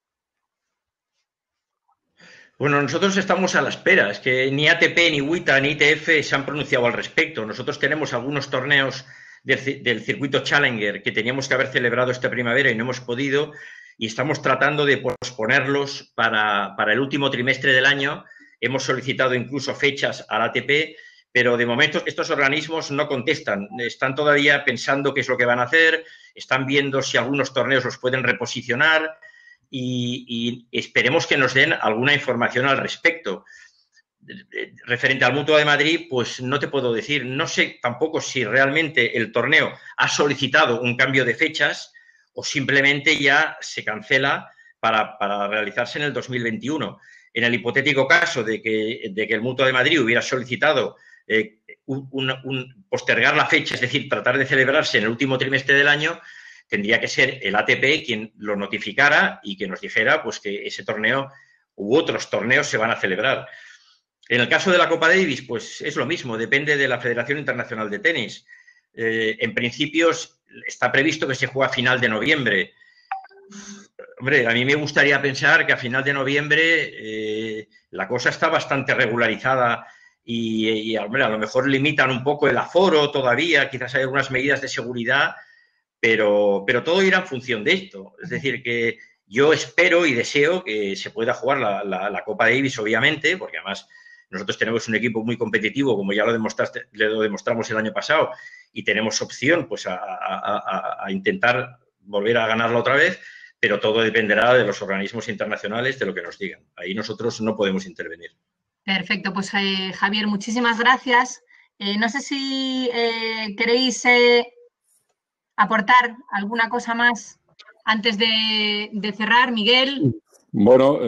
Bueno, nosotros estamos a la espera. Es que ni ATP, ni WTA, ni ITF se han pronunciado al respecto. Nosotros tenemos algunos torneos del circuito Challenger que teníamos que haber celebrado esta primavera y no hemos podido, y estamos tratando de posponerlos para el último trimestre del año. Hemos solicitado incluso fechas al ATP, pero de momento estos organismos no contestan. Están todavía pensando qué es lo que van a hacer, están viendo si algunos torneos los pueden reposicionar y esperemos que nos den alguna información al respecto. Referente al Mutua de Madrid, pues no te puedo decir. No sé tampoco si realmente el torneo ha solicitado un cambio de fechas o simplemente ya se cancela para realizarse en el 2021. En el hipotético caso de que el Mutua de Madrid hubiera solicitado postergar la fecha, es decir, tratar de celebrarse en el último trimestre del año, tendría que ser el ATP quien lo notificara y que nos dijera pues que ese torneo u otros torneos se van a celebrar. En el caso de la Copa Davis, pues es lo mismo, depende de la Federación Internacional de Tenis. En principio está previsto que se juegue a final de noviembre. Hombre, a mí me gustaría pensar que a final de noviembre la cosa está bastante regularizada y hombre, a lo mejor limitan un poco el aforo todavía, quizás hay algunas medidas de seguridad, pero todo irá en función de esto. Es decir, que yo espero y deseo que se pueda jugar la Copa Davis, obviamente, porque además nosotros tenemos un equipo muy competitivo, como ya lo demostramos el año pasado, y tenemos opción pues a intentar volver a ganarla otra vez, pero todo dependerá de los organismos internacionales, de lo que nos digan. Ahí nosotros no podemos intervenir. Perfecto, pues Javier, muchísimas gracias. No sé si queréis aportar alguna cosa más antes de cerrar, Miguel. Bueno,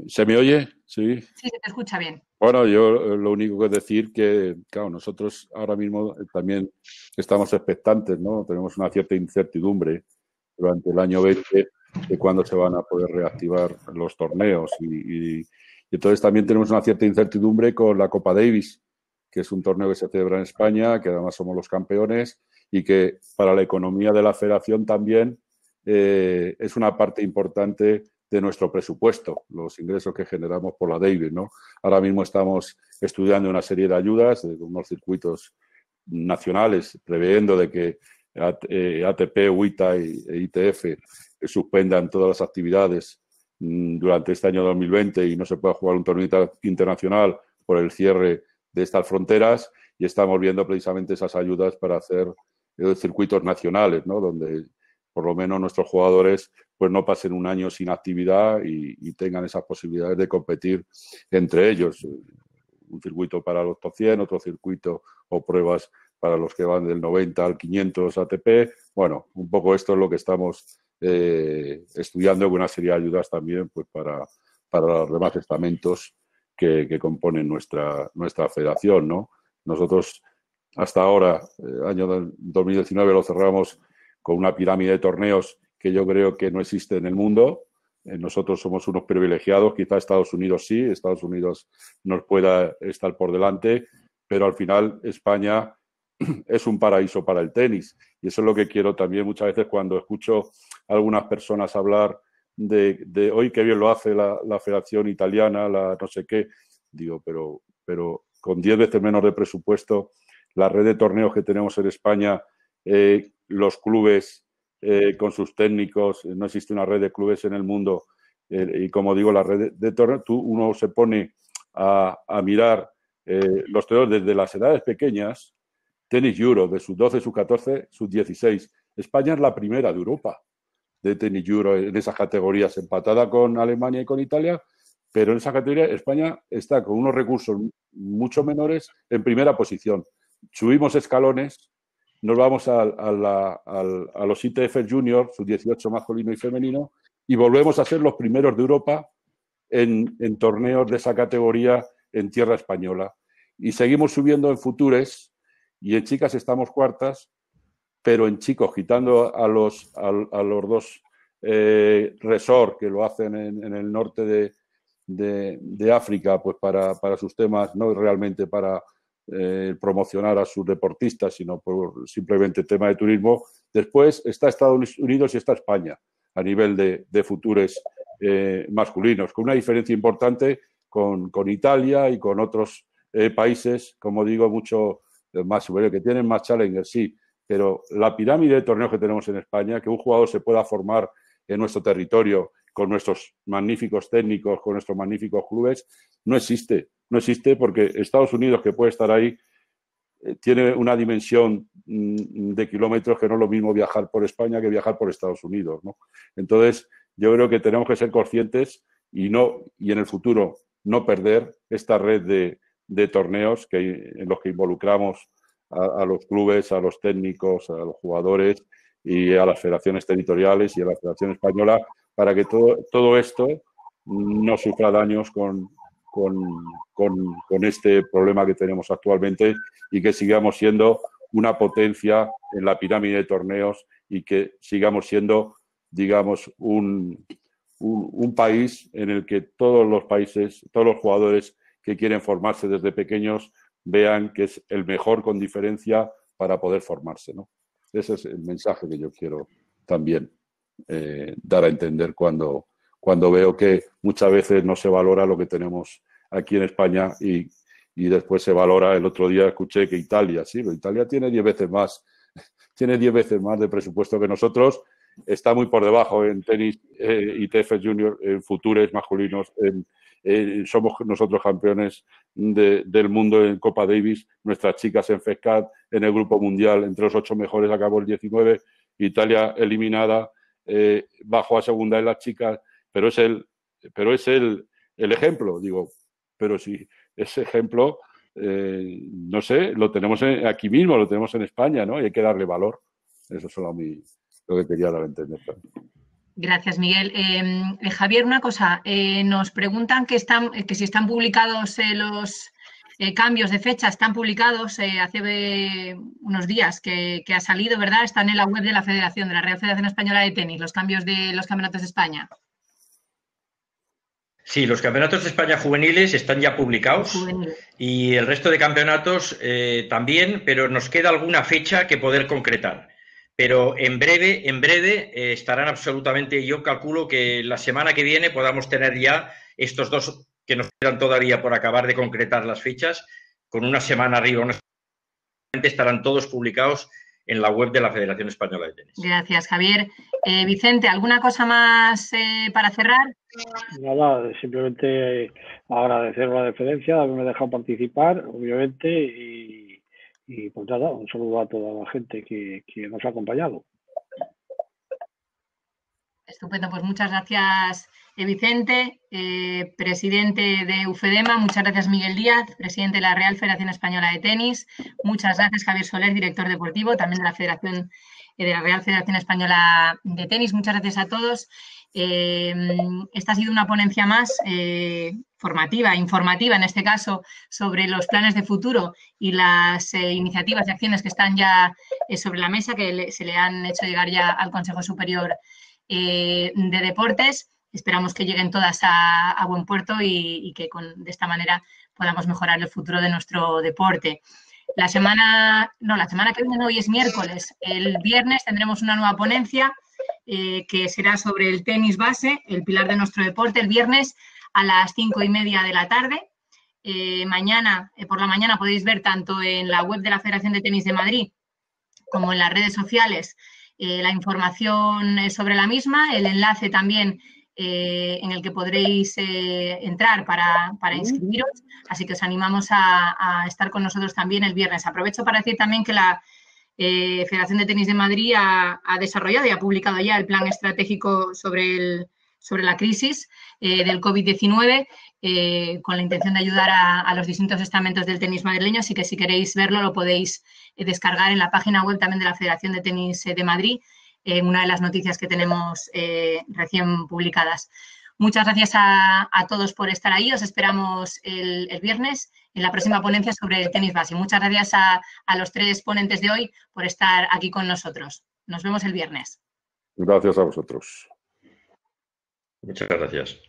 ¿se me oye? Sí. Sí, se te escucha bien. Bueno, yo lo único que es decir que, claro, nosotros ahora mismo también estamos expectantes, ¿no? Tenemos una cierta incertidumbre durante el año 20 de cuándo se van a poder reactivar los torneos y entonces también tenemos una cierta incertidumbre con la Copa Davis, que es un torneo que se celebra en España, que además somos los campeones y que para la economía de la federación también es una parte importante de nuestro presupuesto, los ingresos que generamos por la Davis, ¿no? Ahora mismo estamos estudiando una serie de ayudas de unos circuitos nacionales, previendo de que ATP, WTA e ITF suspendan todas las actividades durante este año 2020 y no se pueda jugar un torneo internacional por el cierre de estas fronteras, y estamos viendo precisamente esas ayudas para hacer circuitos nacionales, ¿no? Donde por lo menos nuestros jugadores pues no pasen un año sin actividad y tengan esas posibilidades de competir entre ellos. Un circuito para los top 100, otro circuito o pruebas para los que van del 90 al 500 ATP. Bueno, un poco esto es lo que estamos estudiando, con una serie de ayudas también pues para los demás estamentos que componen nuestra federación, ¿no? Nosotros hasta ahora, año 2019, lo cerramos con una pirámide de torneos que yo creo que no existe en el mundo. Nosotros somos unos privilegiados, quizá Estados Unidos sí, Estados Unidos nos pueda estar por delante, pero al final España es un paraíso para el tenis. Y eso es lo que quiero también muchas veces cuando escucho a algunas personas hablar hoy qué bien lo hace la Federación Italiana, la no sé qué. Digo, pero con 10 veces menos de presupuesto, la red de torneos que tenemos en España, los clubes con sus técnicos, no existe una red de clubes en el mundo. Y como digo, la red de torneos, uno se pone a mirar los torneos desde las edades pequeñas, Tenis Euro, de sus 12, sus 14, sus 16. España es la primera de Europa de Tenis Euro en esas categorías, empatada con Alemania y con Italia, pero en esa categoría España está con unos recursos mucho menores en primera posición. Subimos escalones, nos vamos a los ITF Junior, sus 18 masculino y femenino, y volvemos a ser los primeros de Europa en torneos de esa categoría en tierra española. Y seguimos subiendo en futures, y en chicas estamos cuartas, pero en chicos, quitando a los dos resort que lo hacen en el norte de África, pues para sus temas, no realmente para promocionar a sus deportistas, sino por simplemente tema de turismo. Después está Estados Unidos y está España a nivel de futures masculinos, con una diferencia importante con Italia y con otros países, como digo, mucho más superior, que tienen más challengers, sí, pero la pirámide de torneos que tenemos en España, que un jugador se pueda formar en nuestro territorio con nuestros magníficos técnicos, con nuestros magníficos clubes, no existe. No existe porque Estados Unidos, que puede estar ahí, tiene una dimensión de kilómetros que no es lo mismo viajar por España que viajar por Estados Unidos, ¿no? Entonces, yo creo que tenemos que ser conscientes y en el futuro no perder esta red de torneos en los que involucramos a los clubes, a los técnicos, a los jugadores y a las federaciones territoriales y a la Federación Española, para que todo esto no sufra daños con este problema que tenemos actualmente y que sigamos siendo una potencia en la pirámide de torneos y que sigamos siendo, digamos, un país en el que todos los jugadores que quieren formarse desde pequeños vean que es el mejor con diferencia para poder formarse, ¿no? Ese es el mensaje que yo quiero también dar a entender cuando veo que muchas veces no se valora lo que tenemos aquí en España y después se valora. El otro día escuché que Italia, sí, pero Italia tiene 10 veces más de presupuesto que nosotros, está muy por debajo en tenis, ITF Junior, en futures masculinos, somos nosotros campeones del mundo en Copa Davis, nuestras chicas en FESCAT, en el grupo mundial, entre los 8 mejores acabó el 19, Italia eliminada, bajó a segunda en las chicas, pero es el ejemplo, digo, pero si ese ejemplo, no sé, lo tenemos aquí mismo, lo tenemos en España, ¿no? Y hay que darle valor. Eso es solo lo que quería dar a entender también. Gracias, Miguel. Javier, una cosa, nos preguntan que si están publicados los cambios de fecha, están publicados hace unos días que ha salido, ¿verdad? Están en la web de la Federación, de la Real Federación Española de Tenis, los cambios de los campeonatos de España. Sí, los campeonatos de España juveniles están ya publicados y el resto de campeonatos también, pero nos queda alguna fecha que poder concretar. Pero en breve estarán absolutamente, yo calculo que la semana que viene podamos tener ya estos dos que nos quedan todavía por acabar de concretar las fechas, con una semana arriba, estarán todos publicados en la web de la Federación Española de Tenis. Gracias, Javier. Vicente, ¿alguna cosa más para cerrar? Nada, simplemente agradecer la deferencia de haberme dejado participar, obviamente, y pues nada, un saludo a toda la gente que nos ha acompañado. Estupendo, pues muchas gracias, Vicente, presidente de UFEDEMA, muchas gracias, Miguel Díaz, presidente de la Real Federación Española de Tenis, muchas gracias, Javier Soler, director deportivo, también de la Real Federación Española de Tenis, muchas gracias a todos. Esta ha sido una ponencia más formativa, informativa en este caso, sobre los planes de futuro y las iniciativas y acciones que están ya sobre la mesa, que se le han hecho llegar ya al Consejo Superior de Deportes. Esperamos que lleguen todas a buen puerto y que de esta manera podamos mejorar el futuro de nuestro deporte. La semana que viene, hoy es miércoles, el viernes tendremos una nueva ponencia que será sobre el tenis base, el pilar de nuestro deporte, el viernes a las 5:30 de la tarde. Mañana, por la mañana, podéis ver tanto en la web de la Federación de Tenis de Madrid como en las redes sociales la información sobre la misma, el enlace también en el que podréis entrar para inscribiros. Así que os animamos a estar con nosotros también el viernes. Aprovecho para decir también que la Federación de Tenis de Madrid ha desarrollado y ha publicado ya el plan estratégico sobre la crisis del COVID-19 con la intención de ayudar a los distintos estamentos del tenis madrileño. Así que si queréis verlo lo podéis descargar en la página web también de la Federación de Tenis de Madrid, una de las noticias que tenemos recién publicadas. Muchas gracias a todos por estar ahí. Os esperamos el viernes en la próxima ponencia sobre el tenis base. Muchas gracias a los 3 ponentes de hoy por estar aquí con nosotros. Nos vemos el viernes. Gracias a vosotros. Muchas gracias.